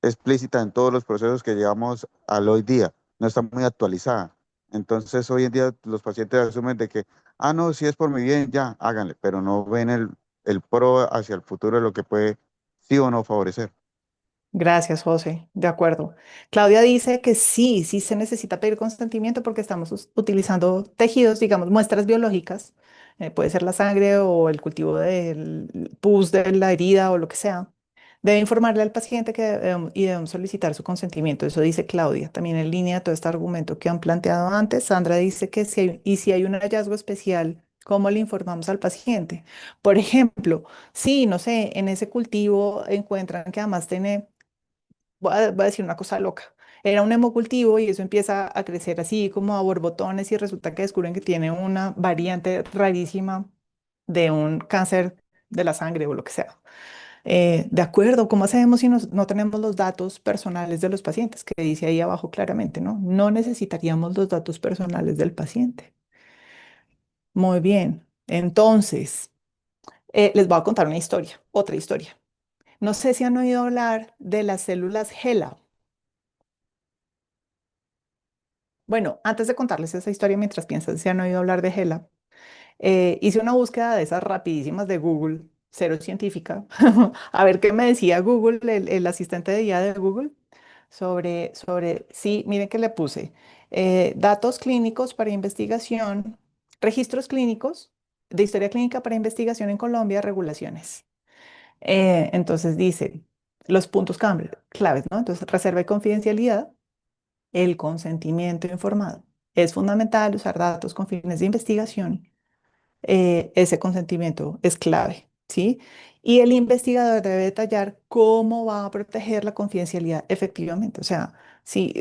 explícita en todos los procesos que llevamos al hoy día, no está muy actualizada. Entonces, hoy en día los pacientes asumen de que, ah, no, si es por mi bien, ya, háganle, pero no ven el pro hacia el futuro de lo que puede sí o no favorecer. gracias, José. De acuerdo. Claudia dice que sí, sí se necesita pedir consentimiento porque estamos utilizando tejidos, digamos, muestras biológicas. Puede ser la sangre o el cultivo del pus de la herida o lo que sea. Debe informarle al paciente que y debemos solicitar su consentimiento. Eso dice Claudia. También en línea de todo este argumento que han planteado antes, Sandra dice que si hay un hallazgo especial, ¿cómo le informamos al paciente? Por ejemplo, sí, no sé, en ese cultivo encuentran que además tiene voy a decir una cosa loca. Era un hemocultivo y eso empieza a crecer así como a borbotones y resulta que descubren que tiene una variante rarísima de un cáncer de la sangre o lo que sea. De acuerdo, ¿cómo hacemos si no tenemos los datos personales de los pacientes? Que dice ahí abajo claramente, ¿no? No necesitaríamos los datos personales del paciente. Muy bien. Entonces, les voy a contar una historia, otra historia. No sé si han oído hablar de las células HeLa. Bueno, antes de contarles esa historia, mientras piensan si han oído hablar de Gela, hice una búsqueda de esas rapidísimas de Google, cero científica, a ver qué me decía Google, el asistente de IA de Google, sí, miren que le puse datos clínicos para investigación, registros clínicos de historia clínica para investigación en Colombia, regulaciones. Entonces dice los puntos claves, ¿no? Entonces, reserva y confidencialidad, el consentimiento informado. Es fundamental usar datos con fines de investigación. Ese consentimiento es clave, ¿sí? Y el investigador debe detallar cómo va a proteger la confidencialidad efectivamente. O sea, si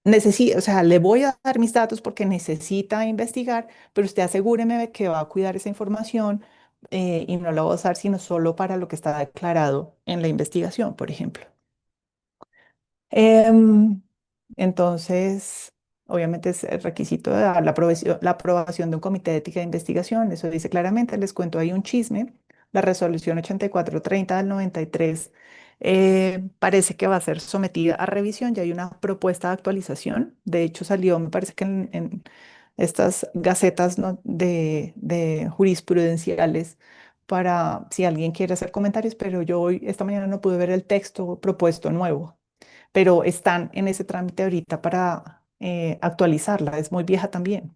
necesita, o sea, le voy a dar mis datos porque necesita investigar, pero usted asegúreme de que va a cuidar esa información y no la va a usar sino solo para lo que está declarado en la investigación, por ejemplo. Em, entonces, obviamente es el requisito de dar la aprobación de un comité de ética de investigación. Eso dice claramente, les cuento ahí un chisme. La resolución 8430 del 93 parece que va a ser sometida a revisión. Ya hay una propuesta de actualización. De hecho, salió, me parece que en estas gacetas, ¿no? de jurisprudenciales para si alguien quiere hacer comentarios, pero yo hoy, esta mañana no pude ver el texto propuesto nuevo, pero están en ese trámite ahorita para actualizarla, es muy vieja también.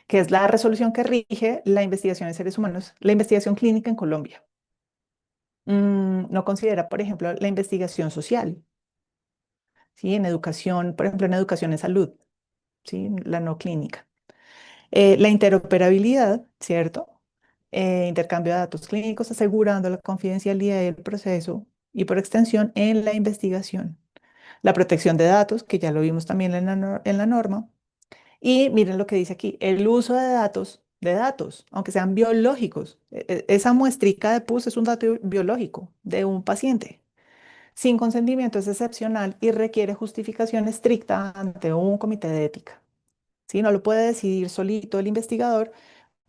que es la resolución que rige la investigación en seres humanos, la investigación clínica en Colombia. No considera, por ejemplo, la investigación social, ¿sí? En educación, por ejemplo, en educación en salud, ¿sí? La no clínica. La interoperabilidad, ¿cierto? Intercambio de datos clínicos asegurando la confidencialidad del proceso y por extensión en la investigación. La protección de datos, que ya lo vimos también en en la norma. Y miren lo que dice aquí, el uso de datos, aunque sean biológicos. Esa muestrica de pus es un dato biológico de un paciente. Sin consentimiento es excepcional y requiere justificación estricta ante un comité de ética. ¿Sí? No lo puede decidir solito el investigador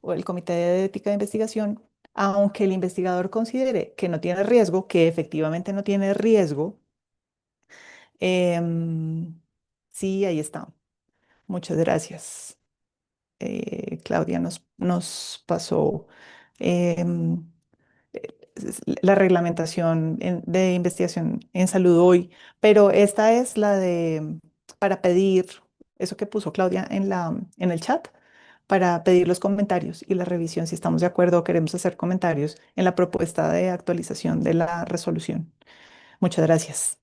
o el comité de ética de investigación, aunque el investigador considere que no tiene riesgo, que efectivamente no tiene riesgo. em, sí, ahí está. Muchas gracias. Claudia nos pasó em, la reglamentación de investigación en salud hoy, pero esta es la de para pedir, eso que puso Claudia en en el chat, para pedir los comentarios y la revisión, si estamos de acuerdo o queremos hacer comentarios en la propuesta de actualización de la resolución. Muchas gracias.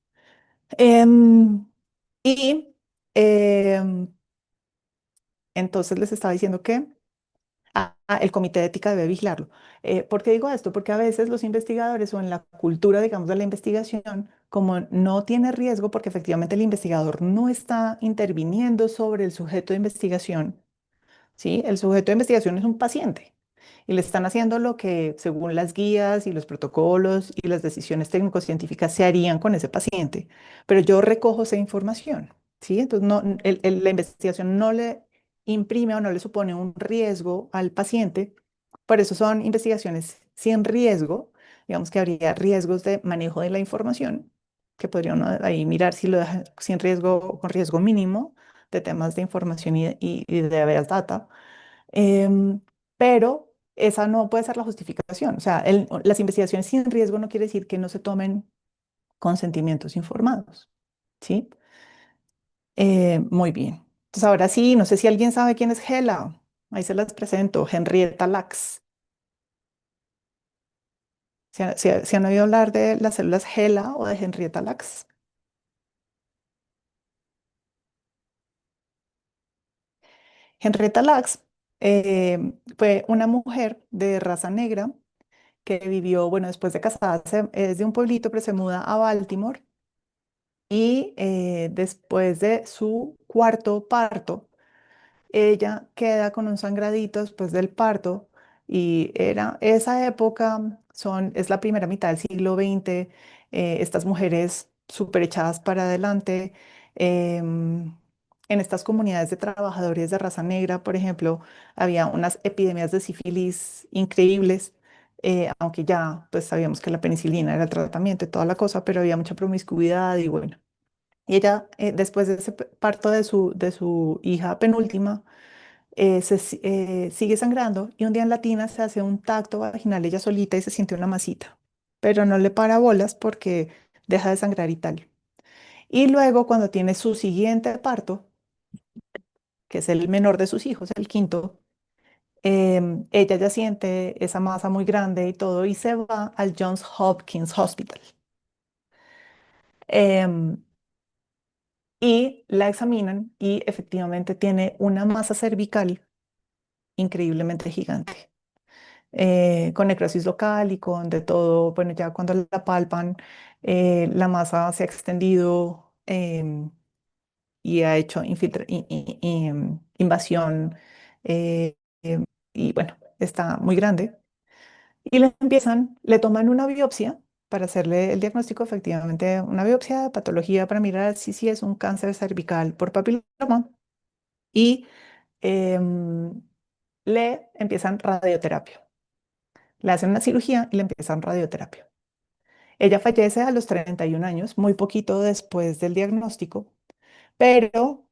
Em, y em, entonces les estaba diciendo que el comité de ética debe vigilarlo. ¿Por qué digo esto? Porque a veces los investigadores o en la cultura, digamos, de la investigación, como no tiene riesgo, porque efectivamente el investigador no está interviniendo sobre el sujeto de investigación, ¿sí? El sujeto de investigación es un paciente y le están haciendo lo que, según las guías y los protocolos y las decisiones técnico-científicas, se harían con ese paciente. Pero yo recojo esa información, ¿sí? Entonces, no, la investigación no le imprime o no le supone un riesgo al paciente. Por eso son investigaciones sin riesgo. Digamos que habría riesgos de manejo de la información, que podría uno ahí mirar si lo deja sin riesgo o con riesgo mínimo de temas de información y de habeas data. Em, pero esa no puede ser la justificación. O sea, las investigaciones sin riesgo no quiere decir que no se tomen consentimientos informados. ¿Sí? Muy bien. Entonces, ahora sí, no sé si alguien sabe quién es Hela. Ahí se las presento. Henrietta Lacks. ¿Se han oído hablar de las células Hela o de Henrietta Lacks? Henrietta Lacks fue una mujer de raza negra que vivió, bueno, después de casarse, es de un pueblito, pero se muda a Baltimore y después de su cuarto parto, ella queda con un sangradito después del parto y era esa época, es la primera mitad del siglo XX, estas mujeres súper echadas para adelante. em, en estas comunidades de trabajadores de raza negra, por ejemplo, había unas epidemias de sífilis increíbles, aunque ya pues sabíamos que la penicilina era el tratamiento y toda la cosa, pero había mucha promiscuidad y bueno. Y ella, después de ese parto de su hija penúltima, sigue sangrando y un día en la tina se hace un tacto vaginal ella solita y se siente una masita, pero no le para bolas porque deja de sangrar y tal. Y luego cuando tiene su siguiente parto, que es el menor de sus hijos, el quinto, ella ya siente esa masa muy grande y todo y se va al Johns Hopkins Hospital. Em, y la examinan y efectivamente tiene una masa cervical increíblemente gigante, con necrosis local y con de todo. Bueno, ya cuando la palpan, la masa se ha extendido y ha hecho invasión y bueno, está muy grande. Y le toman una biopsia para hacerle el diagnóstico, efectivamente, una biopsia de patología para mirar si sí es un cáncer cervical por papiloma y em, le empiezan radioterapia. Le hacen una cirugía y le empiezan radioterapia. Ella fallece a los 31 años, muy poquito después del diagnóstico, pero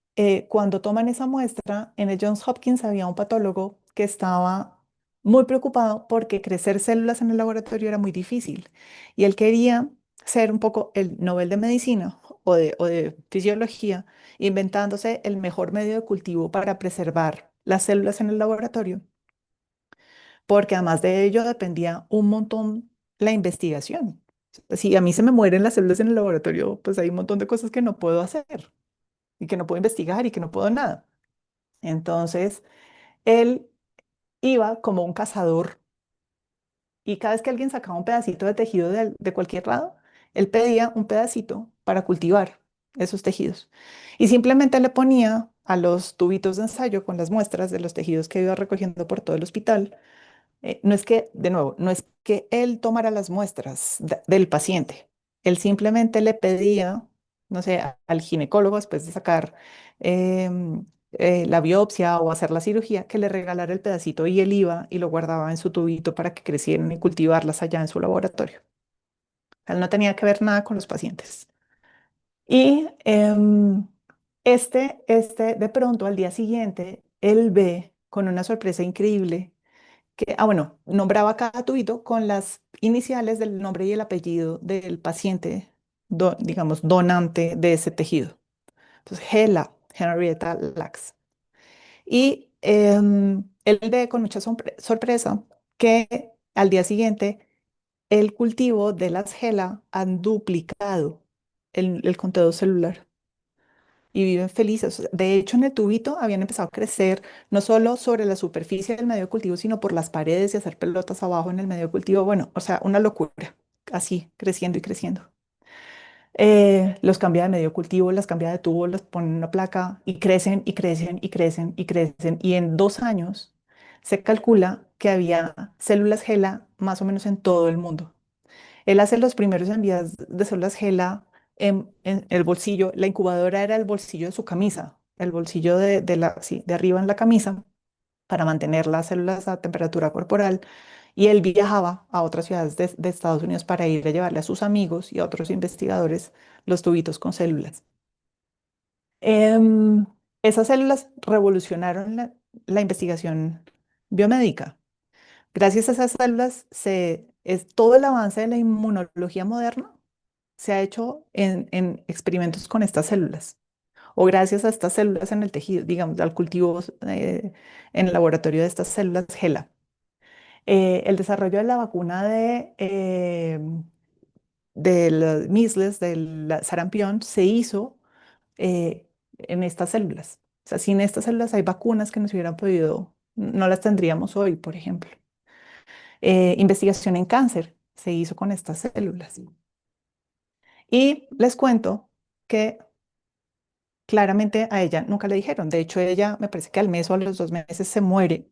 cuando toman esa muestra, en el Johns Hopkins había un patólogo que estaba muy preocupado porque crecer células en el laboratorio era muy difícil y él quería ser un poco el Nobel de Medicina o de Fisiología, inventándose el mejor medio de cultivo para preservar las células en el laboratorio, porque además de ello dependía un montón la investigación. Si a mí se me mueren las células en el laboratorio, pues hay un montón de cosas que no puedo hacer y que no puedo investigar y que no puedo nada. Entonces, él iba como un cazador y cada vez que alguien sacaba un pedacito de tejido de cualquier lado, él pedía un pedacito para cultivar esos tejidos. Y simplemente le ponía a los tubitos de ensayo con las muestras de los tejidos que iba recogiendo por todo el hospital. No es que, de nuevo, no es que él tomara las muestras del paciente. Él simplemente le pedía, no sé, al ginecólogo, después de sacar la biopsia o hacer la cirugía, que le regalara el pedacito y él iba y lo guardaba en su tubito para que crecieran y cultivarlas allá en su laboratorio. Él no tenía que ver nada con los pacientes. Y de pronto, al día siguiente, él ve con una sorpresa increíble bueno, nombraba cada tubito con las iniciales del nombre y el apellido del paciente, digamos, donante de ese tejido. Entonces, Hela, Henrietta Lacks. Y él ve con mucha sorpresa que al día siguiente el cultivo de las Hela han duplicado el conteo celular y viven felices. De hecho, en el tubito habían empezado a crecer no solo sobre la superficie del medio de cultivo, sino por las paredes y hacer pelotas abajo en el medio de cultivo. Bueno, o sea, una locura, así, creciendo y creciendo. Los cambia de medio de cultivo, las cambia de tubo, los pone en una placa y crecen y crecen y crecen y crecen. Y en 2 años se calcula que había células GELA más o menos en todo el mundo. Él hace los primeros envíos de células GELA en el bolsillo. La incubadora era el bolsillo de su camisa, el bolsillo sí, de arriba en la camisa para mantener las células a temperatura corporal. Y él viajaba a otras ciudades de Estados Unidos para ir a llevarle a sus amigos y a otros investigadores los tubitos con células. Em, Esas células revolucionaron la investigación biomédica. Gracias a esas células, es todo el avance de la inmunología moderna se ha hecho en experimentos con estas células, o gracias a estas células en el tejido, digamos, al cultivo en el laboratorio de estas células GELA. El desarrollo de la vacuna de los measles, del sarampión, se hizo eh, en estas células. O sea, sin estas células hay vacunas que nos hubieran podido, no las tendríamos hoy, por ejemplo. Investigación en cáncer se hizo con estas células. Y les cuento que claramente a ella nunca le dijeron. De hecho, ella me parece que al mes o a los 2 meses se muere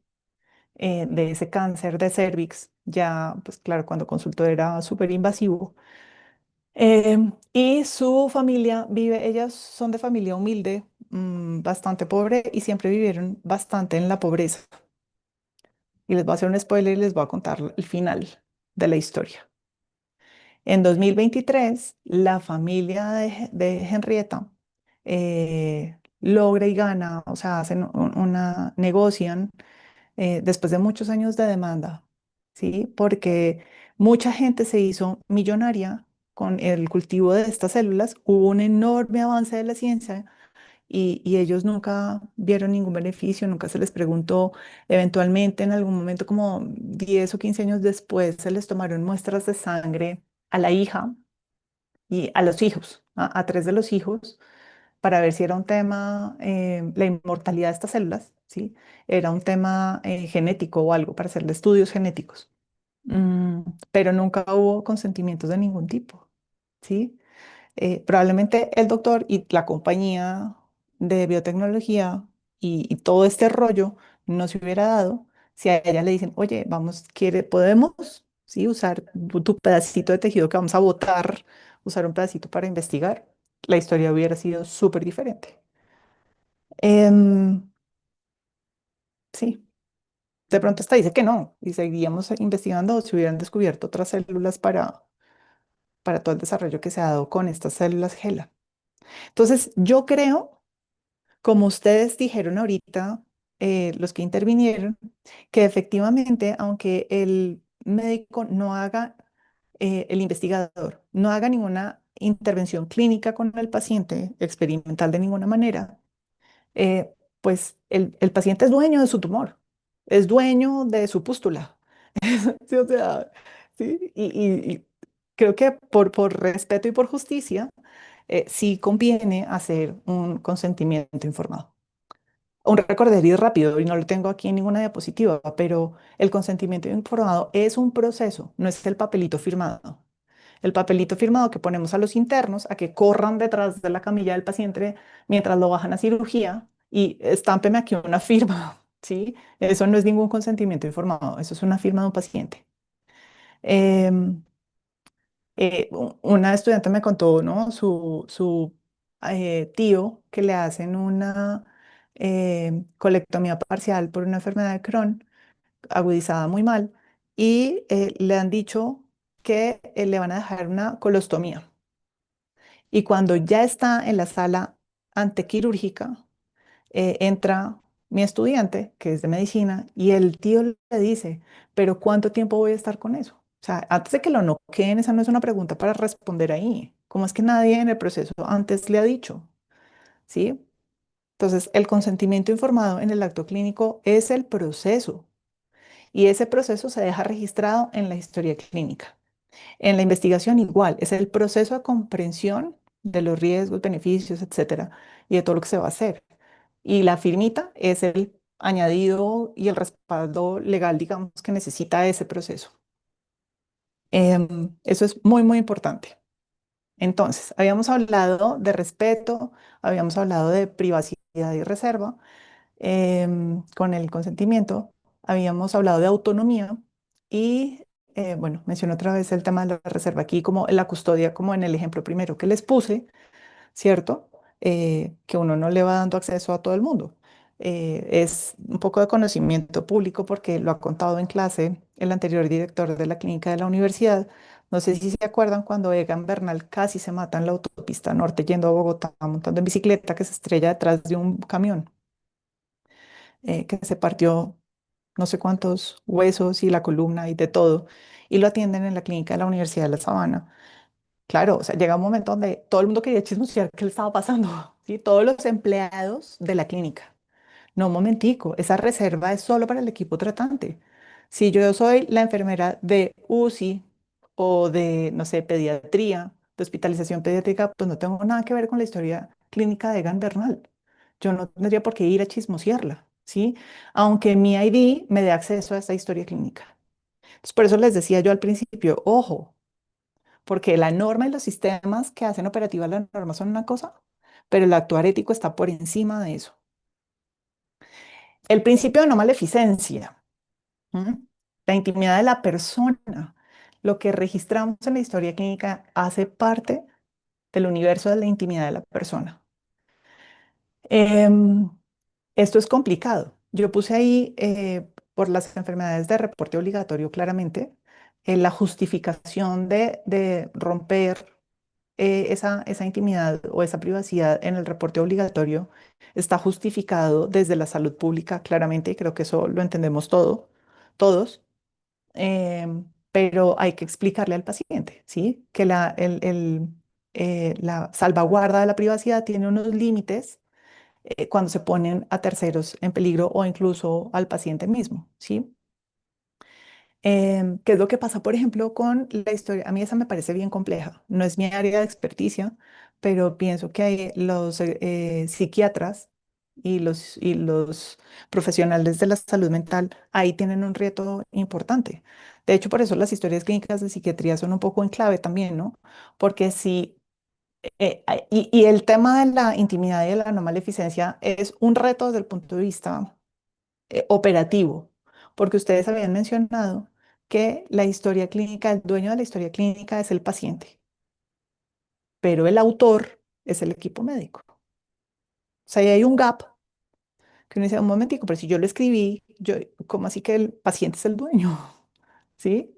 de ese cáncer de cervix. Ya, pues claro, cuando consultó era súper invasivo. Y su familia ellas son de familia humilde, bastante pobre y siempre vivieron bastante en la pobreza. Y les voy a hacer un spoiler y les voy a contar el final de la historia. En 2023, la familia de Henrietta logra y gana, o sea, negocian después de muchos años de demanda, ¿sí? Porque mucha gente se hizo millonaria con el cultivo de estas células, hubo un enorme avance de la ciencia y ellos nunca vieron ningún beneficio, nunca se les preguntó. Eventualmente, en algún momento, como 10 o 15 años después, se les tomaron muestras de sangre a la hija y a los hijos, a 3 de los hijos, para ver si era un tema, la inmortalidad de estas células, ¿sí? Era un tema genético o algo para hacerle estudios genéticos. Mm, pero nunca hubo consentimientos de ningún tipo, ¿sí? Probablemente el doctor y la compañía de biotecnología y todo este rollo no se hubiera dado si a ella le dicen, oye, podemos, sí, usar tu pedacito de tejido que vamos a botar, usar un pedacito para investigar, la historia hubiera sido súper diferente. Em, sí, de pronto hasta dice que no, y seguiríamos investigando o se hubieran descubierto otras células para todo el desarrollo que se ha dado con estas células GELA. Entonces, yo creo, como ustedes dijeron ahorita, los que intervinieron, que efectivamente, aunque el médico no haga, el investigador no haga ninguna intervención clínica con el paciente, experimental de ninguna manera, pues el paciente es dueño de su tumor, es dueño de su pústula. Sí, o sea, sí, y creo que por respeto y por justicia, sí conviene hacer un consentimiento informado. Un recorderis rápido, y no lo tengo aquí en ninguna diapositiva, pero el consentimiento informado es un proceso, no es el papelito firmado. El papelito firmado que ponemos a los internos a que corran detrás de la camilla del paciente mientras lo bajan a cirugía y estámpeme aquí una firma, ¿sí? Eso no es ningún consentimiento informado, eso es una firma de un paciente. Em, una estudiante me contó, ¿no? Su tío que le hacen una colectomía parcial por una enfermedad de Crohn agudizada muy mal y le han dicho que le van a dejar una colostomía. Y cuando ya está en la sala antequirúrgica, entra mi estudiante, que es de medicina, y el tío le dice, pero ¿cuánto tiempo voy a estar con eso? O sea, antes de que lo noqueen, esa no es una pregunta para responder ahí. ¿Cómo es que nadie en el proceso antes le ha dicho? ¿Sí? Entonces, el consentimiento informado en el acto clínico es el proceso y ese proceso se deja registrado en la historia clínica. En la investigación igual, es el proceso de comprensión de los riesgos, beneficios, etcétera, y de todo lo que se va a hacer. Y la firmita es el añadido y el respaldo legal, digamos, que necesita ese proceso. Eso es muy, muy importante. Entonces, habíamos hablado de respeto, habíamos hablado de privacidad y reserva con el consentimiento, habíamos hablado de autonomía y, bueno, menciono otra vez el tema de la reserva aquí como la custodia, como en el ejemplo primero que les puse, ¿cierto? Que uno no le va dando acceso a todo el mundo. Es un poco de conocimiento público porque lo ha contado en clase el anterior director de la clínica de la universidad. No sé si se acuerdan cuando Egan Bernal casi se mata en la autopista norte yendo a Bogotá montando en bicicleta que se estrella detrás de un camión, que se partió no sé cuántos huesos y la columna y de todo, y lo atienden en la clínica de la Universidad de La Sabana. Claro, o sea, llega un momento donde todo el mundo quería chismosear qué le estaba pasando, ¿sí? Todos los empleados de la clínica. No, un momentico, esa reserva es solo para el equipo tratante. Si yo soy la enfermera de UCI o de, no sé, pediatría, de hospitalización pediátrica, pues no tengo nada que ver con la historia clínica de Egan Bernal. Yo no tendría por qué ir a chismosearla, ¿sí? Aunque mi ID me dé acceso a esta historia clínica. Entonces, por eso les decía yo al principio, ojo, porque la norma y los sistemas que hacen operativa la norma son una cosa, pero el actuar ético está por encima de eso. El principio de no maleficencia, ¿m? La intimidad de la persona, lo que registramos en la historia clínica hace parte del universo de la intimidad de la persona. Em, Esto es complicado. Yo puse ahí, por las enfermedades de reporte obligatorio, claramente, la justificación de romper esa intimidad o esa privacidad en el reporte obligatorio está justificado desde la salud pública, claramente, y creo que eso lo entendemos todos, pero hay que explicarle al paciente, ¿sí? Que la salvaguarda de la privacidad tiene unos límites cuando se ponen a terceros en peligro o incluso al paciente mismo, ¿sí? ¿Qué es lo que pasa, por ejemplo, con la historia? A mí esa me parece bien compleja. No es mi área de experticia, pero pienso que hay los psiquiatras y los profesionales de la salud mental ahí tienen un reto importante. De hecho, por eso las historias clínicas de psiquiatría son un poco en clave también, ¿no? Porque si y el tema de la intimidad y de la no maleficencia es un reto desde el punto de vista operativo, porque ustedes habían mencionado que la historia clínica, el dueño de la historia clínica es el paciente, pero el autor es el equipo médico. O sea, ahí hay un gap que uno dice, un momentico, pero si yo lo escribí, ¿cómo así que el paciente es el dueño? ¿Sí?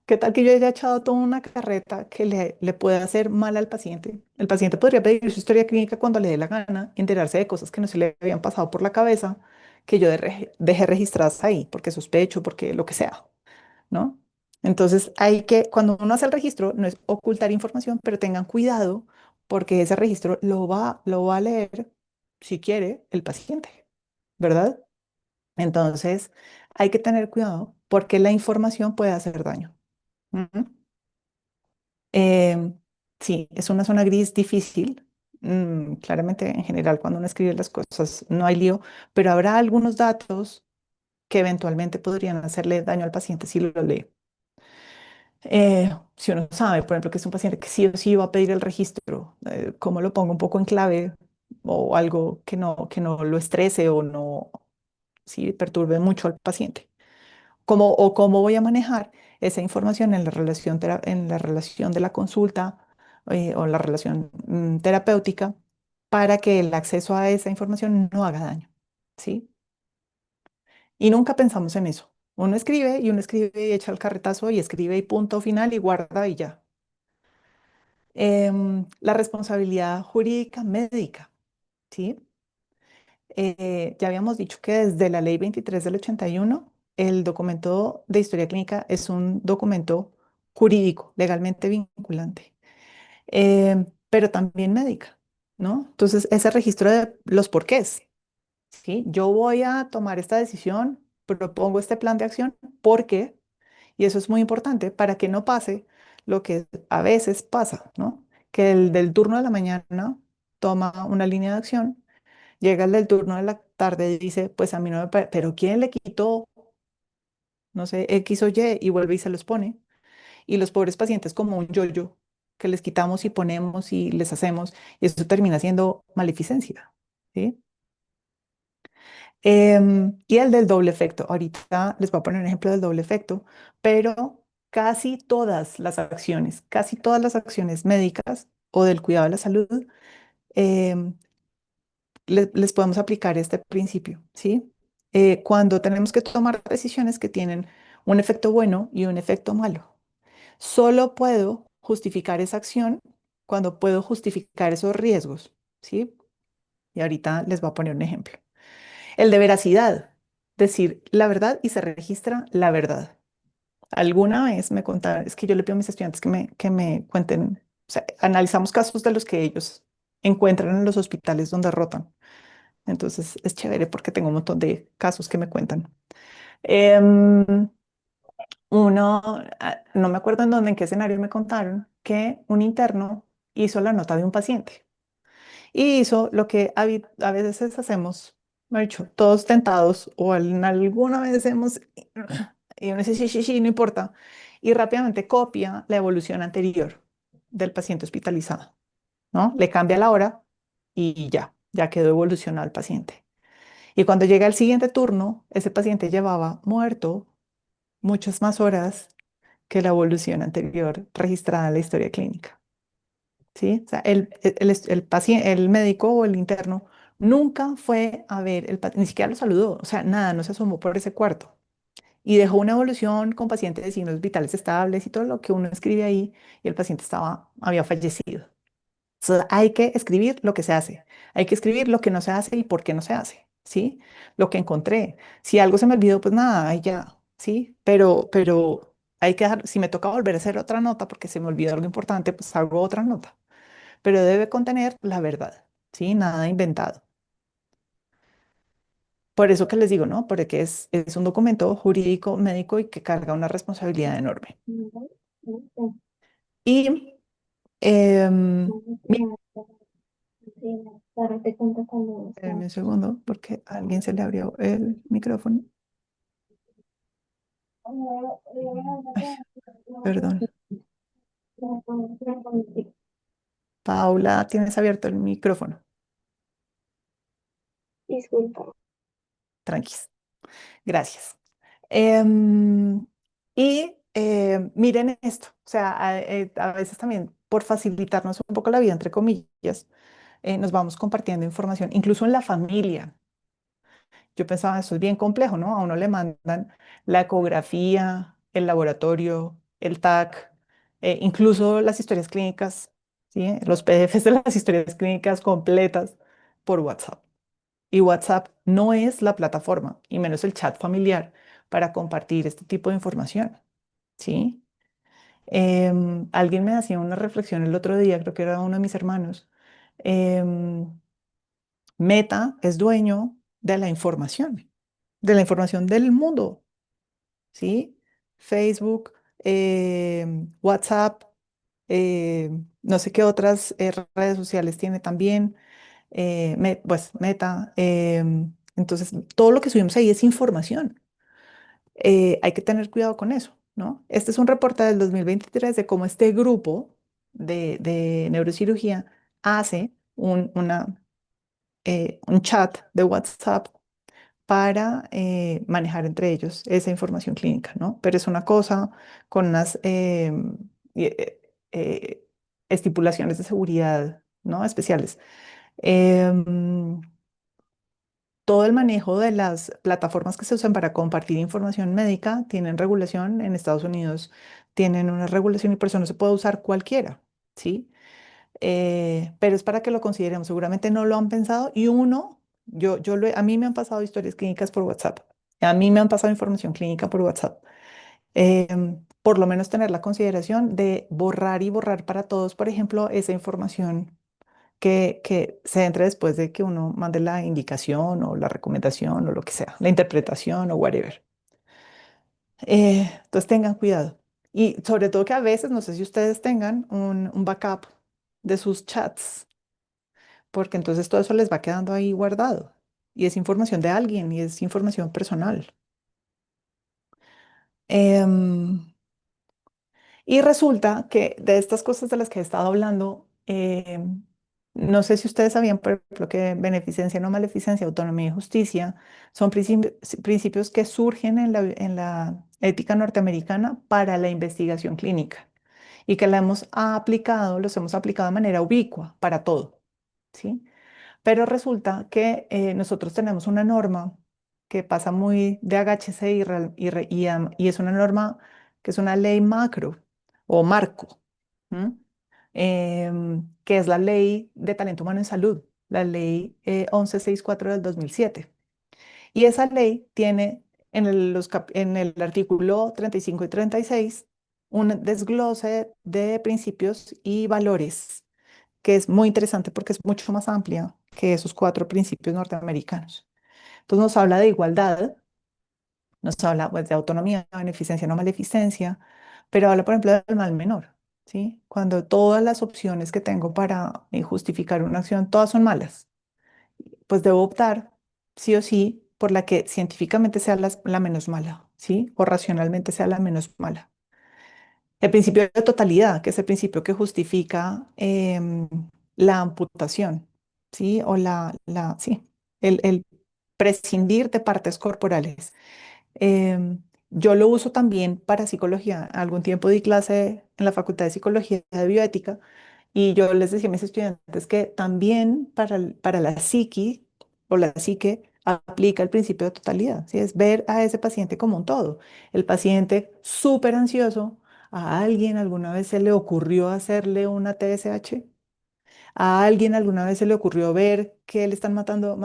¿Qué tal que yo haya echado toda una carreta que le pueda hacer mal al paciente? El paciente podría pedir su historia clínica cuando le dé la gana, enterarse de cosas que no se le habían pasado por la cabeza, que yo dejé registradas ahí, porque sospecho, porque lo que sea, ¿no? Entonces, cuando uno hace el registro, no es ocultar información, pero tengan cuidado, porque ese registro lo va a leer, si quiere, el paciente. ¿verdad? Entonces, hay que tener cuidado porque la información puede hacer daño. Ujú. Em, sí, es una zona gris difícil. Claramente, en general, cuando uno escribe las cosas, no hay lío, pero habrá algunos datos que eventualmente podrían hacerle daño al paciente si lo lee. Si uno sabe, por ejemplo, que es un paciente que sí o sí va a pedir el registro, ¿cómo lo pongo un poco en clave o algo que no lo estrese o no sí, perturbe mucho al paciente? O cómo voy a manejar esa información en la relación, en la relación de la consulta o la relación terapéutica para que el acceso a esa información no haga daño, ¿sí? Y nunca pensamos en eso. Uno escribe y echa el carretazo y escribe y punto final y guarda y ya. La responsabilidad jurídica médica, ¿sí? Ya habíamos dicho que desde la ley 23 del 81, el documento de historia clínica es un documento jurídico, legalmente vinculante, pero también médica, ¿no? Entonces, ese registro de los porqués, ¿sí? Yo voy a tomar esta decisión, propongo este plan de acción, ¿por qué? Y eso es muy importante para que no pase lo que a veces pasa, ¿no? Que el del turno de la mañana toma una línea de acción, llega el del turno de la tarde y dice, pues a mí no me parece, pero ¿quién le quitó, no sé, X o Y y vuelve y se los pone? Y los pobres pacientes como un yoyo que les quitamos y ponemos y les hacemos, y eso termina siendo maleficencia, ¿sí? Y el del doble efecto. Ahorita les voy a poner un ejemplo del doble efecto, pero casi todas las acciones médicas o del cuidado de la salud, em, les podemos aplicar este principio, ¿sí? Cuando tenemos que tomar decisiones que tienen un efecto bueno y un efecto malo. Solo puedo justificar esa acción cuando puedo justificar esos riesgos, ¿sí? Y ahorita les voy a poner un ejemplo. El de veracidad, decir la verdad y se registra la verdad. Alguna vez me contaron, es que yo le pido a mis estudiantes que me cuenten, o sea, analizamos casos de los que ellos encuentran en los hospitales donde rotan. Entonces es chévere porque tengo un montón de casos que me cuentan. Em, no me acuerdo en dónde, en qué escenario me contaron que un interno hizo la nota de un paciente y hizo lo que a veces hacemos, me he dicho, todos tentados o alguna vez hacemos, y uno dice, sí, sí, sí, no importa, y rápidamente copia la evolución anterior del paciente hospitalizado, ¿no? Le cambia la hora y ya quedó evolucionado el paciente. Y cuando llega el siguiente turno, ese paciente llevaba muerto muchas más horas que la evolución anterior registrada en la historia clínica. ¿Sí? O sea, el paciente, el médico o el interno nunca fue a ver, ni siquiera lo saludó, o sea, nada, no se asomó por ese cuarto. Y dejó una evolución con pacientes de signos vitales estables y todo lo que uno escribe ahí, y el paciente había fallecido. Entonces, hay que escribir lo que se hace, hay que escribir lo que no se hace y por qué no se hace, ¿sí? Lo que encontré. Si algo se me olvidó, pues nada, ahí ya, ¿sí? Pero hay que si me toca volver a hacer otra nota porque se me olvidó algo importante, pues hago otra nota. Pero debe contener la verdad, ¿sí? Nada inventado. Por eso que les digo, ¿no? Porque es un documento jurídico médico y que carga una responsabilidad enorme. Y em, espérenme un segundo, porque a alguien se le abrió el micrófono. Ay, perdón. Paula, tienes abierto el micrófono. Disculpa. Tranquis. Gracias. Em, miren esto, o sea, a veces también por facilitarnos un poco la vida, entre comillas, nos vamos compartiendo información, incluso en la familia. Yo pensaba, eso es bien complejo, ¿no? A uno le mandan la ecografía, el laboratorio, el TAC, incluso las historias clínicas, ¿sí? Los PDFs de las historias clínicas completas por WhatsApp. Y WhatsApp no es la plataforma, y menos el chat familiar, para compartir este tipo de información, ¿sí? Alguien me hacía una reflexión el otro día, creo que era uno de mis hermanos. Meta es dueño de la información del mundo, ¿sí? Facebook, WhatsApp, no sé qué otras redes sociales tiene también, pues Meta. Entonces, todo lo que subimos ahí es información. Hay que tener cuidado con eso, ¿no? Este es un reporte del 2023 de cómo este grupo de neurocirugía hace un chat de WhatsApp para manejar entre ellos esa información clínica, ¿no? Pero es una cosa con unas y- eh, eh, estipulaciones de seguridad, ¿no? Especiales. Em, Todo el manejo de las plataformas que se usan para compartir información médica tienen regulación. En Estados Unidos tienen una regulación y por eso no se puede usar cualquiera, ¿sí? Pero es para que lo consideremos. Seguramente no lo han pensado y a mí me han pasado historias clínicas por WhatsApp. A mí me han pasado información clínica por WhatsApp. Por lo menos tener la consideración de borrar y borrar para todos, por ejemplo, esa información que se entre después de que uno mande la indicación o la recomendación o lo que sea, la interpretación o whatever. Entonces tengan cuidado. Y sobre todo que a veces, no sé si ustedes tengan un backup de sus chats, porque entonces todo eso les va quedando ahí guardado. Y es información de alguien y es información personal. Em, y resulta que de estas cosas de las que he estado hablando, no sé si ustedes sabían, por ejemplo, que beneficencia, no maleficencia, autonomía y justicia son principios que surgen en la ética norteamericana para la investigación clínica y que los hemos aplicado de manera ubicua para todo, ¿sí? Pero resulta que nosotros tenemos una norma que pasa muy de agáchese y es una norma que es una ley macro o marco, ¿m? Que es la ley de talento humano en salud, la ley 1164 del 2007. Y esa ley tiene en el artículo 35 y 36 un desglose de principios y valores que es muy interesante porque es mucho más amplia que esos cuatro principios norteamericanos. Entonces nos habla de igualdad, nos habla pues, de autonomía, beneficencia, no maleficencia, pero habla, por ejemplo, del mal menor, ¿sí? Cuando todas las opciones que tengo para justificar una acción, todas son malas, pues debo optar sí o sí por la que científicamente sea la menos mala, ¿sí? O racionalmente sea la menos mala. El principio de totalidad, que es el principio que justifica la amputación, ¿sí? Sí, el prescindir de partes corporales. Yo lo uso también para psicología. Algún tiempo di clase en la Facultad de Psicología de Bioética y yo les decía a mis estudiantes que también para la psiqui o la psique aplica el principio de totalidad, ¿sí? Es ver a ese paciente como un todo. El paciente súper ansioso, ¿a alguien alguna vez se le ocurrió hacerle una TSH? ¿A alguien alguna vez se le ocurrió ver que le están mandando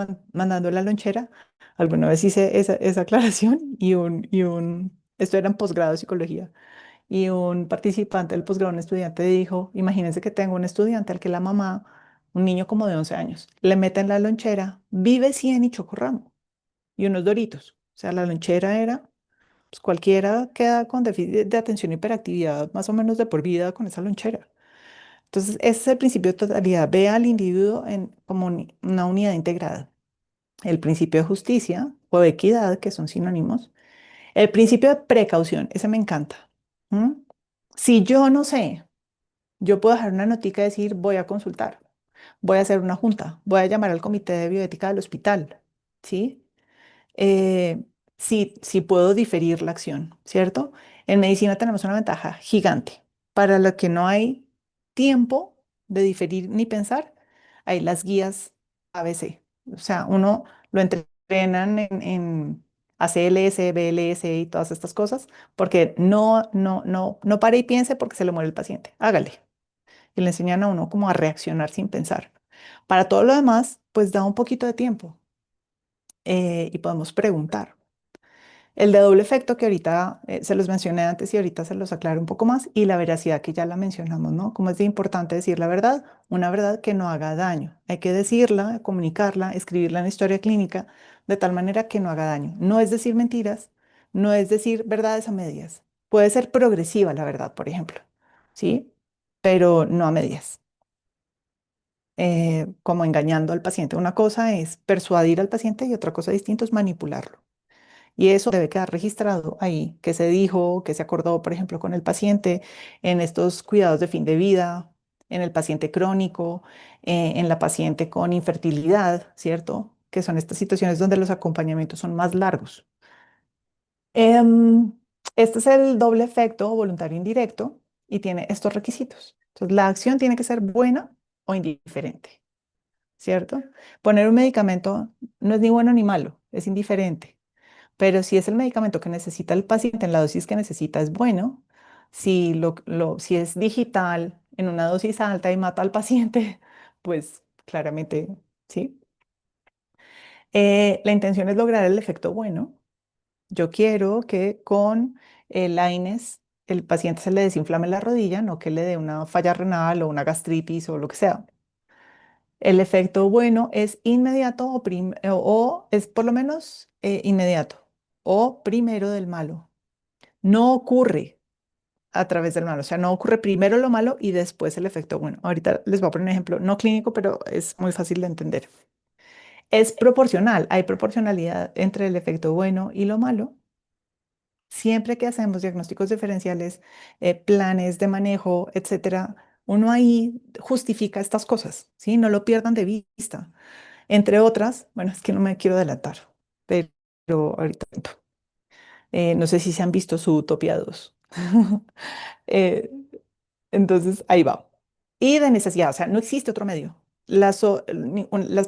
la lonchera? Alguna vez hice esa aclaración esto era en posgrado de psicología, y un participante del posgrado, un estudiante, dijo, imagínense que tengo un estudiante al que la mamá, un niño como de 11 años, le mete en la lonchera, vive 100 y chocorramo y unos Doritos. O sea, la lonchera era, pues cualquiera queda con déficit de atención y hiperactividad más o menos de por vida con esa lonchera. Entonces, ese es el principio de totalidad. Ve al individuo como una unidad integrada. El principio de justicia o de equidad, que son sinónimos. El principio de precaución, ese me encanta. ¿Mm? Si yo no sé, yo puedo dejar una notica y decir, voy a consultar, voy a hacer una junta, voy a llamar al comité de bioética del hospital, ¿sí? eh, sí puedo diferir la acción, ¿cierto? En medicina tenemos una ventaja gigante. Para lo que no hay tiempo de diferir ni pensar, hay las guías ABC. O sea, uno lo entrenan en ACLS, BLS y todas estas cosas, porque no pare y piense porque se le muere el paciente. Hágale. Y le enseñan a uno como a reaccionar sin pensar. Para todo lo demás, pues da un poquito de tiempo y podemos preguntar. El de doble efecto que ahorita se los mencioné antes y ahorita se los aclaro un poco más, y la veracidad que ya la mencionamos, ¿no? Cómo es de importante decir la verdad, una verdad que no haga daño. Hay que decirla, comunicarla, escribirla en la historia clínica de tal manera que no haga daño. No es decir mentiras, no es decir verdades a medias. Puede ser progresiva la verdad, por ejemplo, ¿sí? Pero no a medias. Como engañando al paciente. Una cosa es persuadir al paciente y otra cosa distinta es manipularlo. Y eso debe quedar registrado ahí, que se dijo, que se acordó, por ejemplo, con el paciente en estos cuidados de fin de vida, en el paciente crónico, en la paciente con infertilidad, ¿cierto? Que son estas situaciones donde los acompañamientos son más largos. Em, este es el doble efecto voluntario indirecto y tiene estos requisitos. Entonces, la acción tiene que ser buena o indiferente, ¿cierto? Poner un medicamento no es ni bueno ni malo, es indiferente. Pero si es el medicamento que necesita el paciente en la dosis que necesita, es bueno. Si, si es digital en una dosis alta y mata al paciente, pues claramente sí. La intención es lograr el efecto bueno. Yo quiero que con el AINES el paciente se le desinflame la rodilla, no que le dé una falla renal o una gastritis o lo que sea. El efecto bueno es inmediato o es por lo menos inmediato o primero del malo. No ocurre a través del malo, o sea, no ocurre primero lo malo y después el efecto bueno. Ahorita les voy a poner un ejemplo no clínico, pero es muy fácil de entender. Es proporcional, hay proporcionalidad entre el efecto bueno y lo malo. Siempre que hacemos diagnósticos diferenciales, planes de manejo, etcétera, uno ahí justifica estas cosas, ¿sí? No lo pierdan de vista. Entre otras, bueno, es que no me quiero delatar, pero ahorita no sé si se han visto su Utopía 2. Eh, entonces, ahí va. Y de necesidad, o sea, no existe otro medio. Las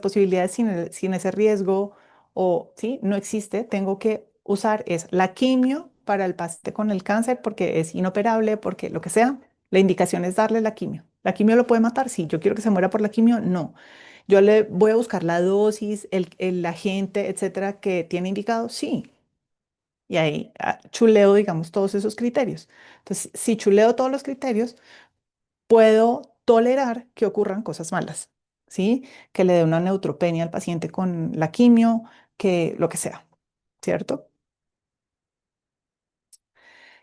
posibilidades sin ese riesgo o, sí, no existe. Tengo que usar es la quimio para el paciente con el cáncer porque es inoperable, porque lo que sea. La indicación es darle la quimio. ¿La quimio lo puede matar? Sí. ¿Yo quiero que se muera por la quimio? No. Yo le voy a buscar la dosis, el agente, etcétera, que tiene indicado. Sí. Y ahí chuleo, digamos, todos esos criterios. Entonces, si chuleo todos los criterios, puedo tolerar que ocurran cosas malas, ¿sí? Que le dé una neutropenia al paciente con la quimio, que lo que sea, ¿cierto?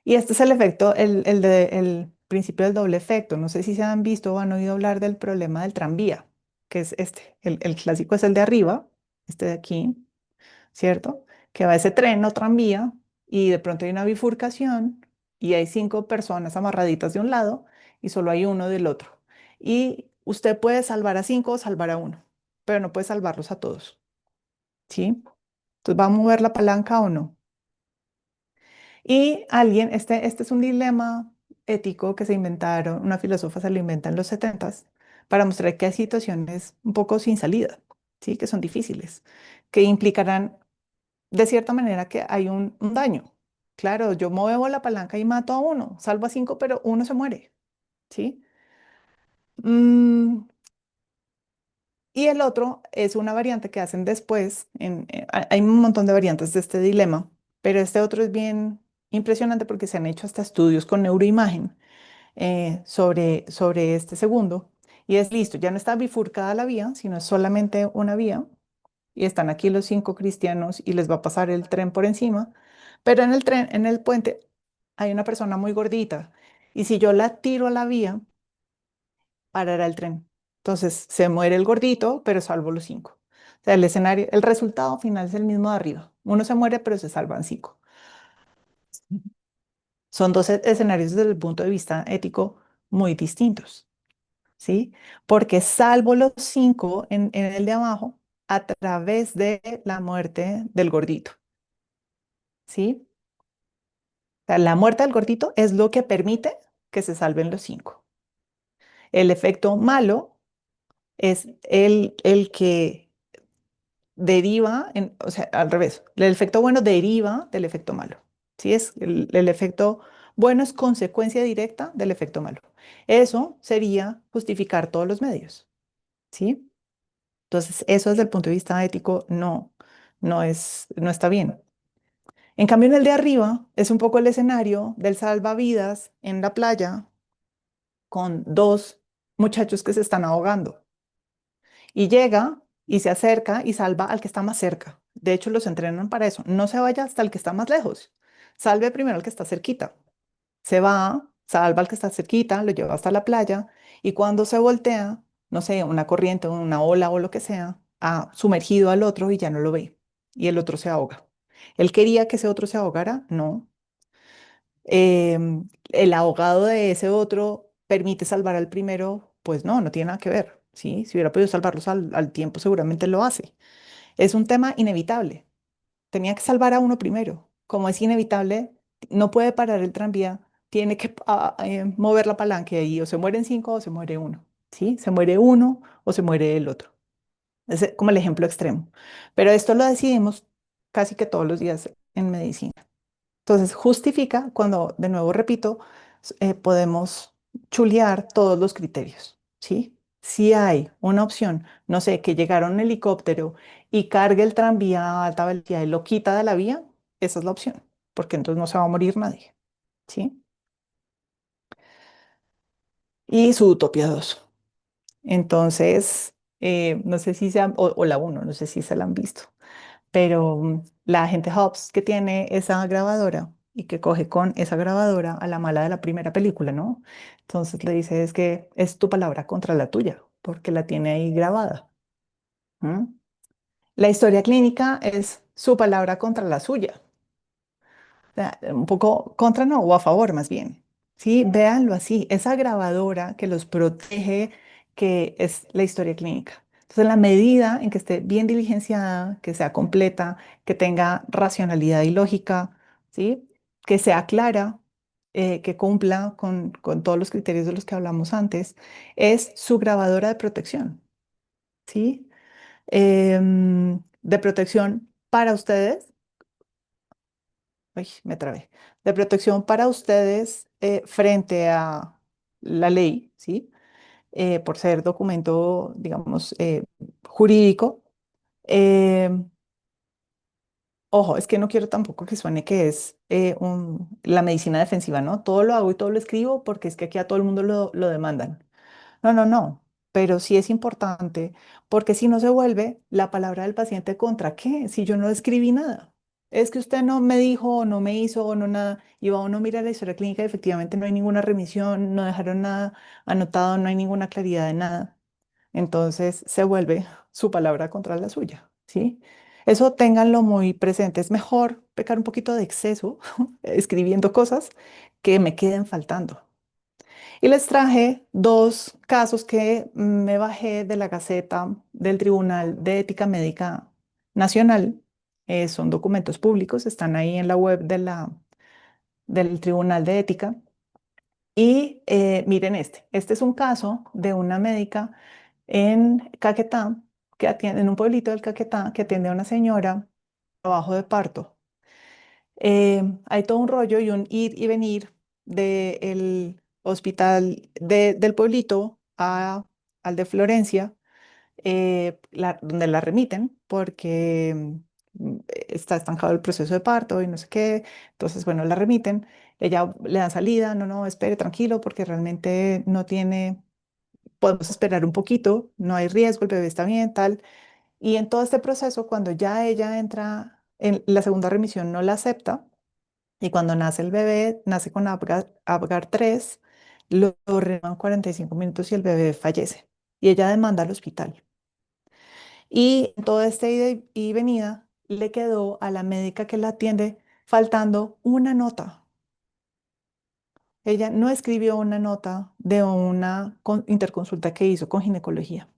Y este es el efecto, el principio del doble efecto. No sé si se han visto o han oído hablar del problema del tranvía, que es este. El clásico es el de arriba, este de aquí, ¿cierto? Que va ese tren o tranvía y de pronto hay una bifurcación y hay 5 personas amarraditas de un lado y solo hay uno del otro. Y usted puede salvar a 5 o salvar a uno, pero no puede salvarlos a todos, ¿sí? Entonces, ¿va a mover la palanca o no? Y alguien, este es un dilema ético que se inventaron, una filósofa se lo inventa en los 70 para mostrar que hay situaciones un poco sin salida, ¿sí? Que son difíciles, que implicarán de cierta manera que hay un daño. Claro, yo muevo la palanca y mato a uno, salvo a 5, pero uno se muere, ¿sí? Mm, y el otro es una variante que hacen después. Hay un montón de variantes de este dilema, pero este otro es bien impresionante porque se han hecho hasta estudios con neuroimagen sobre este segundo. Y es listo, ya no está bifurcada la vía, sino es solamente una vía y están aquí los 5 cristianos y les va a pasar el tren por encima, pero en el tren, en el puente, hay una persona muy gordita y si yo la tiro a la vía, parará el tren. Entonces se muere el gordito, pero salvo los 5. O sea, el escenario, el resultado final es el mismo de arriba. Uno se muere, pero se salvan 5. Son dos escenarios desde el punto de vista ético muy distintos, ¿sí? Porque salvo los 5 en el de abajo a través de la muerte del gordito. ¿Sí? O sea, la muerte del gordito es lo que permite que se salven los 5. El efecto malo es el que deriva, o sea, al revés. El efecto bueno deriva del efecto malo. ¿Sí? El efecto bueno es consecuencia directa del efecto malo. Eso sería justificar todos los medios. ¿Sí? Entonces, eso desde el punto de vista ético no está bien. En cambio, en el de arriba es un poco el escenario del salvavidas en la playa con dos muchachos que se están ahogando. Y llega y se acerca y salva al que está más cerca. De hecho, los entrenan para eso. No se vaya hasta el que está más lejos. Salve primero al que está cerquita. Se va, salva al que está cerquita, lo lleva hasta la playa y cuando se voltea, no sé, una corriente, una ola o lo que sea, ha sumergido al otro y ya no lo ve. Y el otro se ahoga. ¿Él quería que ese otro se ahogara? No. El ahogado de ese otro permite salvar al primero, pues no, no tiene nada que ver, ¿sí? Si hubiera podido salvarlos al tiempo, seguramente lo hace. Es un tema inevitable. Tenía que salvar a uno primero. Como es inevitable, no puede parar el tranvía, tiene que mover la palanca y o se mueren cinco o se muere uno, ¿sí? Se muere uno o se muere el otro. Es como el ejemplo extremo. Pero esto lo decidimos casi que todos los días en medicina. Entonces, justifica cuando, de nuevo repito, podemos chulear todos los criterios, ¿sí? Si hay una opción, no sé, que llegara un helicóptero y cargue el tranvía a alta velocidad y lo quita de la vía, esa es la opción, porque entonces no se va a morir nadie, ¿sí? Y su utopía 2. Entonces, no sé si se o la uno, no sé si se la han visto. Pero la agente Hobbs que tiene esa grabadora y que coge con esa grabadora a la mala de la primera película, ¿no? Entonces le dice, es que es tu palabra contra la tuya, porque la tiene ahí grabada. ¿M? La historia clínica es su palabra contra la suya. Sea, un poco contra no, o a favor más bien. Sí, véanlo así, esa grabadora que los protege, que es la historia clínica. Entonces, en la medida en que esté bien diligenciada, que sea completa, que tenga racionalidad y lógica, ¿sí? Que sea clara, que cumpla con todos los criterios de los que hablamos antes, es su grabadora de protección, ¿sí? De protección para ustedes, uy, me trabé, de protección para ustedes frente a la ley, ¿sí? Por ser documento, digamos, jurídico. Eh, Ojo, es que no quiero tampoco que suene que es la medicina defensiva, ¿no? Todo lo hago y todo lo escribo porque es que aquí a todo el mundo lo demandan. No, no, no, pero sí es importante porque si no se vuelve la palabra del paciente contra qué, si yo no escribí nada. Es que usted no me dijo o no me hizo o no nada, y va uno a mirar la historia clínica y efectivamente no hay ninguna remisión, no dejaron nada anotado, no hay ninguna claridad de nada. Entonces se vuelve su palabra contra la suya, ¿sí? Eso ténganlo muy presente. Es mejor pecar un poquito de exceso escribiendo cosas que me queden faltando. Y les traje dos casos que me bajé de la Gaceta del Tribunal de Ética Médica Nacional. Son documentos públicos, están ahí en la web del Tribunal de Ética. Y miren este es un caso de una médica en Caquetá, que atiende, en un pueblito del Caquetá, que atiende a una señora trabajo de parto. Hay todo un rollo y un ir y venir del hospital del pueblito al de Florencia, donde la remiten porque está estancado el proceso de parto y no sé qué. Entonces, bueno, la remiten, ella le dan salida, no, no, espere, tranquilo, porque realmente no tiene, podemos esperar un poquito, no hay riesgo, el bebé está bien, tal. Y en todo este proceso, cuando ya ella entra en la segunda remisión, no la acepta y cuando nace el bebé, nace con Apgar 3, lo reman 45 minutos y el bebé fallece. Y ella demanda al hospital. Y en todo este ida y venida le quedó a la médica que la atiende faltando una nota. Ella no escribió una nota de una interconsulta que hizo con ginecología.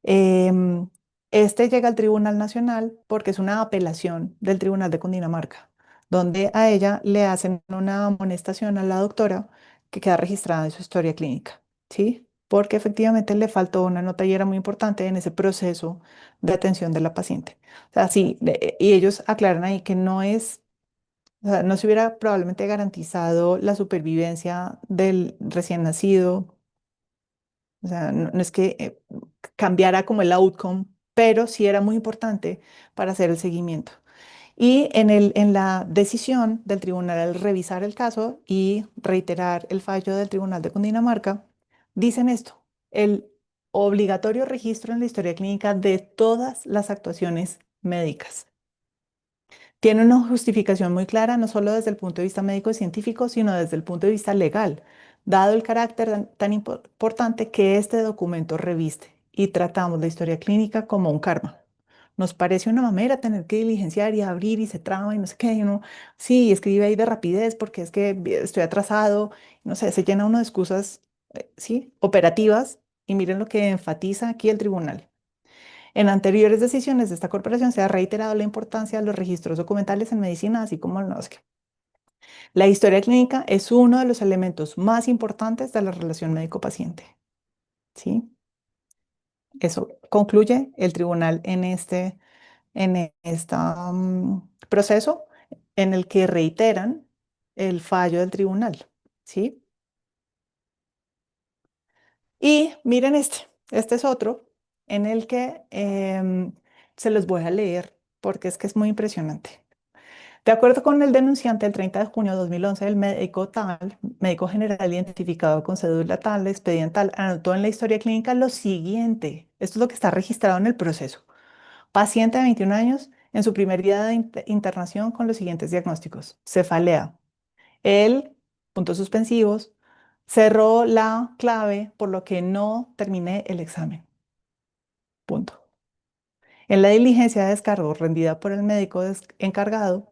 Em, este llega al Tribunal Nacional porque es una apelación del Tribunal de Cundinamarca, donde a ella le hacen una amonestación a la doctora que queda registrada en su historia clínica, ¿sí? Porque efectivamente le faltó una nota y era muy importante en ese proceso de atención de la paciente. O sea, sí, y ellos aclaran ahí que no es, o sea, no se hubiera probablemente garantizado la supervivencia del recién nacido, o sea, no, no es que cambiara como el outcome, pero sí era muy importante para hacer el seguimiento. Y en la decisión del tribunal al revisar el caso y reiterar el fallo del Tribunal de Cundinamarca, dicen esto: el obligatorio registro en la historia clínica de todas las actuaciones médicas. Tiene una justificación muy clara, no solo desde el punto de vista médico y científico, sino desde el punto de vista legal, dado el carácter tan importante que este documento reviste. Y tratamos la historia clínica como un karma. Nos parece una mamera tener que diligenciar y abrir y se traba y no sé qué. Y uno, sí, escribe ahí de rapidez porque es que estoy atrasado. No sé, se llena uno de excusas, sí, operativas. Y miren lo que enfatiza aquí el tribunal. En anteriores decisiones de esta corporación se ha reiterado la importancia de los registros documentales en medicina, así como el NOSCE. La historia clínica es uno de los elementos más importantes de la relación médico-paciente. ¿Sí? Eso concluye el tribunal en este proceso en el que reiteran el fallo del tribunal. ¿Sí? Y miren este es otro en el que se los voy a leer porque es que es muy impresionante. De acuerdo con el denunciante, el 30 de junio de 2011, el médico tal, médico general identificado con cédula tal, expediente tal, anotó en la historia clínica lo siguiente. Esto es lo que está registrado en el proceso. Paciente de 21 años en su primer día de internación con los siguientes diagnósticos. Cefalea. Él, puntos suspensivos, cerró la clave por lo que no terminé el examen. Punto. En la diligencia de descargo rendida por el médico encargado,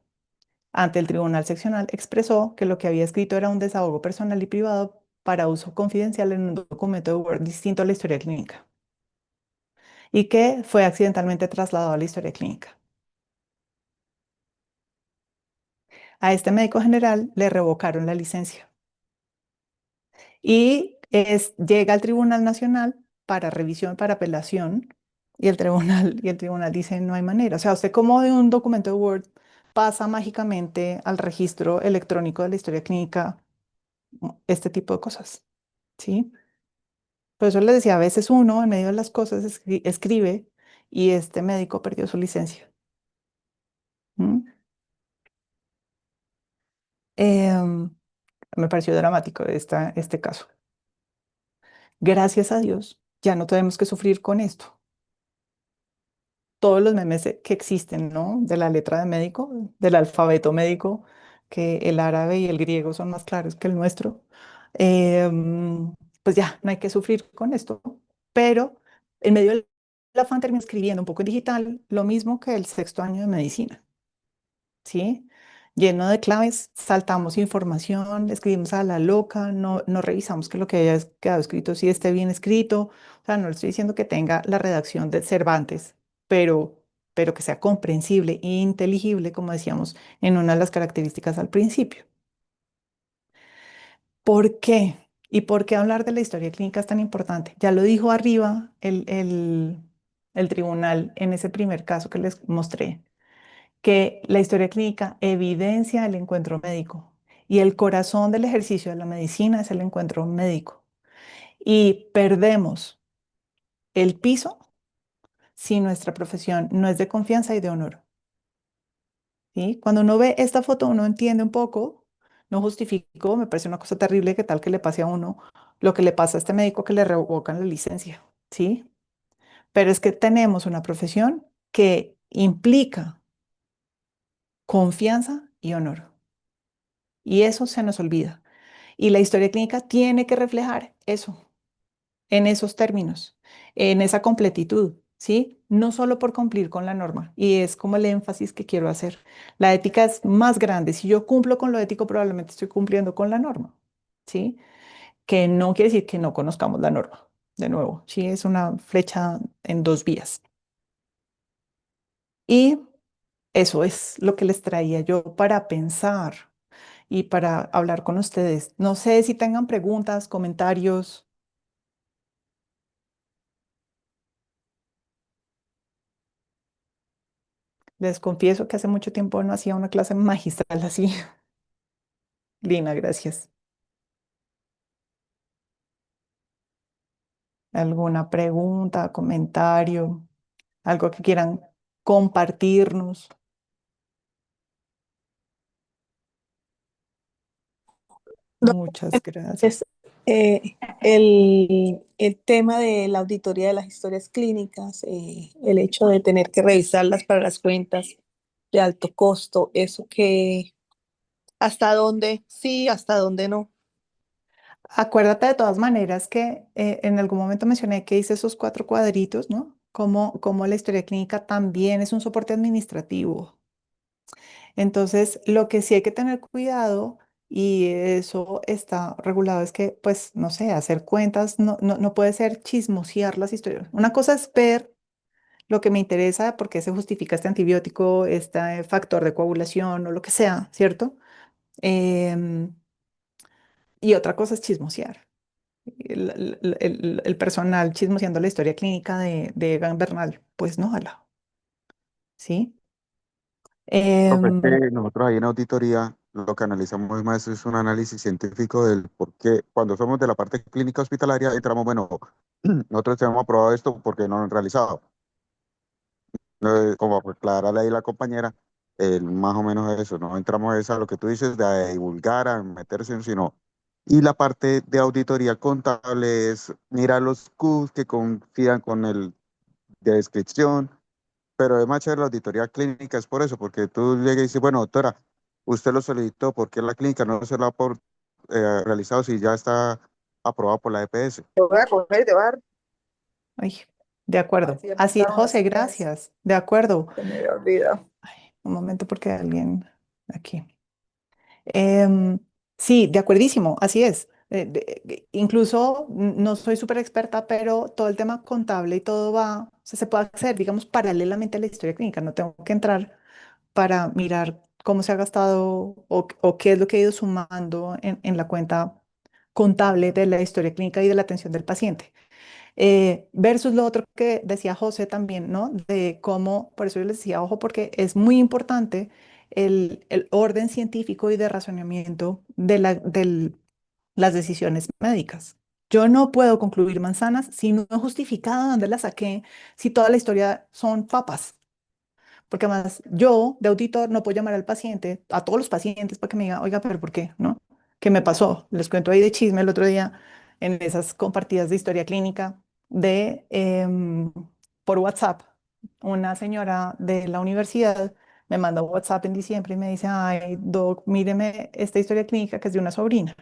ante el tribunal seccional, expresó que lo que había escrito era un desahogo personal y privado para uso confidencial en un documento de Word distinto a la historia clínica y que fue accidentalmente trasladado a la historia clínica. A este médico general le revocaron la licencia y llega al Tribunal Nacional para revisión, para apelación, y el tribunal dice no hay manera. O sea, usted como de un documento de Word pasa mágicamente al registro electrónico de la historia clínica, este tipo de cosas. ¿Sí? Por eso les decía, a veces uno en medio de las cosas escribe y este médico perdió su licencia. ¿Mm? Em, Me pareció dramático este caso. Gracias a Dios, ya no tenemos que sufrir con esto. Todos los memes que existen, ¿no? De la letra de médico, del alfabeto médico, que el árabe y el griego son más claros que el nuestro. Pues ya, no hay que sufrir con esto. Pero en medio del afán terminé escribiendo un poco en digital, lo mismo que el sexto año de medicina. ¿Sí? Lleno de claves, saltamos información, escribimos a la loca, no revisamos que lo que haya quedado escrito sí esté bien escrito. O sea, no le estoy diciendo que tenga la redacción de Cervantes, pero que sea comprensible e inteligible, como decíamos en una de las características al principio. ¿Por qué? ¿Y por qué hablar de la historia clínica es tan importante? Ya lo dijo arriba el tribunal en ese primer caso que les mostré, que la historia clínica evidencia el encuentro médico y el corazón del ejercicio de la medicina es el encuentro médico. Y perdemos el piso si nuestra profesión no es de confianza y de honor. ¿Sí? Cuando uno ve esta foto, uno entiende un poco, no justifico, me parece una cosa terrible que tal que le pase a uno lo que le pasa a este médico que le revocan la licencia. ¿Sí? Pero es que tenemos una profesión que implica confianza y honor. Y eso se nos olvida. Y la historia clínica tiene que reflejar eso, en esos términos, en esa completitud, ¿sí? No solo por cumplir con la norma. Y es como el énfasis que quiero hacer. La ética es más grande. Si yo cumplo con lo ético, probablemente estoy cumpliendo con la norma, ¿sí? Que no quiere decir que no conozcamos la norma. De nuevo, sí, es una flecha en dos vías. Y eso es lo que les traía yo para pensar y para hablar con ustedes. No sé si tengan preguntas, comentarios. Les confieso que hace mucho tiempo no hacía una clase magistral así. Lina, gracias. ¿Alguna pregunta, comentario, algo que quieran compartirnos? Muchas gracias. Es el tema de la auditoría de las historias clínicas, el hecho de tener que revisarlas para las cuentas de alto costo, eso que hasta dónde sí, hasta dónde no. Acuérdate de todas maneras que en algún momento mencioné que hice esos 4 cuadritos, ¿no? Como la historia clínica también es un soporte administrativo. Entonces, lo que sí hay que tener cuidado, y eso está regulado, es que, pues, no sé, hacer cuentas no puede ser chismosear las historias. Una cosa es ver lo que me interesa, por qué se justifica este antibiótico, este factor de coagulación o lo que sea, ¿cierto? Em, y otra cosa es chismosear. El personal chismoseando la historia clínica de Egan Bernal, pues no, ojalá, ¿sí? Profe, es Em, que nosotros ahí en auditoría lo que analizamos más es un análisis científico del por qué, cuando somos de la parte clínica hospitalaria, entramos, bueno, nosotros tenemos aprobado esto porque no lo han realizado. Como aclararle ahí la compañera, más o menos eso, no entramos a lo que tú dices de divulgar, a meterse en sino. Y la parte de auditoría contable es mirar los Qs que coincidan con el de descripción, pero es más chévere la auditoría clínica, es por eso, porque tú llegas y dices, bueno, doctora, usted lo solicitó, ¿por qué la clínica no se lo ha realizado si ya está aprobado por la EPS? Te voy a coger, te voy a dar. ay, de acuerdo. Así Así, empezaron las José, ideas. gracias. De acuerdo. Se me había olvidado. Un momento porque alguien aquí. Em, sí, de acuerdísimo, así es. Incluso no soy súper experta, pero todo el tema contable y todo va, o sea, se puede hacer, digamos, paralelamente a la historia clínica. No tengo que entrar para mirar cómo se ha gastado o qué es lo que he ido sumando en la cuenta contable de la historia clínica y de la atención del paciente. Versus lo otro que decía José también, ¿no? De cómo, por eso yo les decía, ojo, porque es muy importante el orden científico y de razonamiento de las decisiones médicas. Yo no puedo concluir manzanas si no he justificado dónde las saqué, si toda la historia son papas. Porque además yo, de auditor, no puedo llamar al paciente, a todos los pacientes, para que me diga, oiga, pero ¿por qué? ¿No? ¿Qué me pasó? Les cuento ahí de chisme el otro día en esas compartidas de historia clínica por WhatsApp. Una señora de la universidad me manda un WhatsApp en diciembre y me dice, ay, doc, míreme esta historia clínica que es de una sobrina.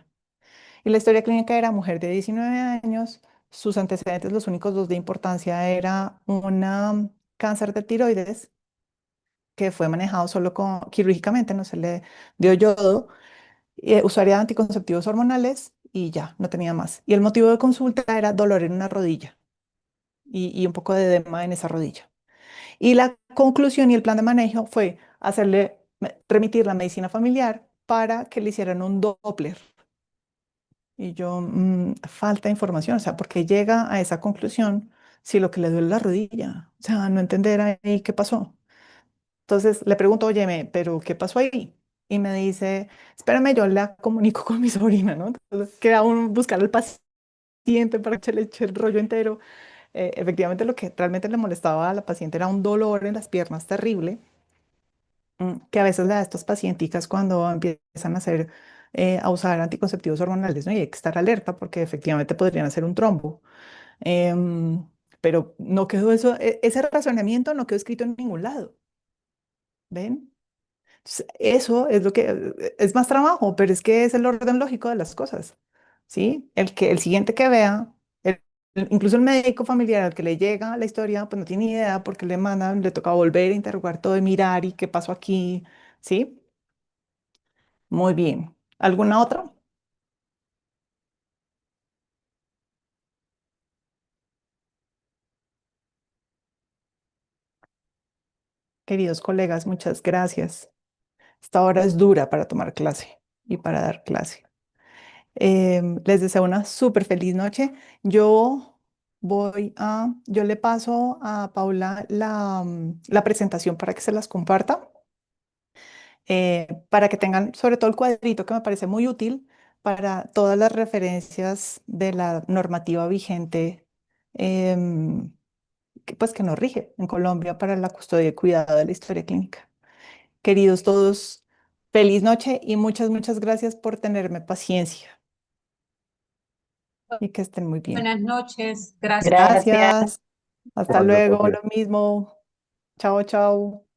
Y la historia clínica era mujer de 19 años, sus antecedentes, los únicos dos de importancia, era una cáncer de tiroides que fue manejado solo quirúrgicamente, no se le dio yodo, usuaria de anticonceptivos hormonales y ya, no tenía más. Y el motivo de consulta era dolor en una rodilla y un poco de edema en esa rodilla. Y la conclusión y el plan de manejo fue remitir la medicina familiar para que le hicieran un Doppler. Y yo, falta información, o sea, ¿por qué llega a esa conclusión si lo que le duele es la rodilla? O sea, no entender ahí qué pasó. Entonces le pregunto, óyeme, ¿pero qué pasó ahí? Y me dice, espérame, yo la comunico con mi sobrina, ¿no? Entonces queda uno buscar al paciente para que le eche el rollo entero. Efectivamente, lo que realmente le molestaba a la paciente era un dolor en las piernas terrible, que a veces le da a estos pacienticas cuando empiezan a usar anticonceptivos hormonales, ¿no? Y hay que estar alerta porque efectivamente podrían hacer un trombo. Em, pero no quedó eso, ese razonamiento no quedó escrito en ningún lado, ¿ven? Eso es lo que es más trabajo, pero es que es el orden lógico de las cosas, ¿sí? El siguiente que vea, incluso el médico familiar al que le llega la historia, pues no tiene idea porque le mandan, le toca volver a interrogar todo y mirar y qué pasó aquí, ¿sí? Muy bien. ¿Alguna otra? Queridos colegas, muchas gracias. Esta hora es dura para tomar clase y para dar clase. Les deseo una súper feliz noche. Yo le paso a Paula la presentación para que se las comparta, para que tengan sobre todo el cuadrito que me parece muy útil para todas las referencias de la normativa vigente, pues que nos rige en Colombia para la custodia y cuidado de la historia clínica. Queridos todos, Feliz noche y muchas gracias por tenerme paciencia y que estén muy bien. Buenas noches. Gracias. Gracias. Gracias. Hasta Bueno, luego. Sofía. Lo mismo. Chao, chao.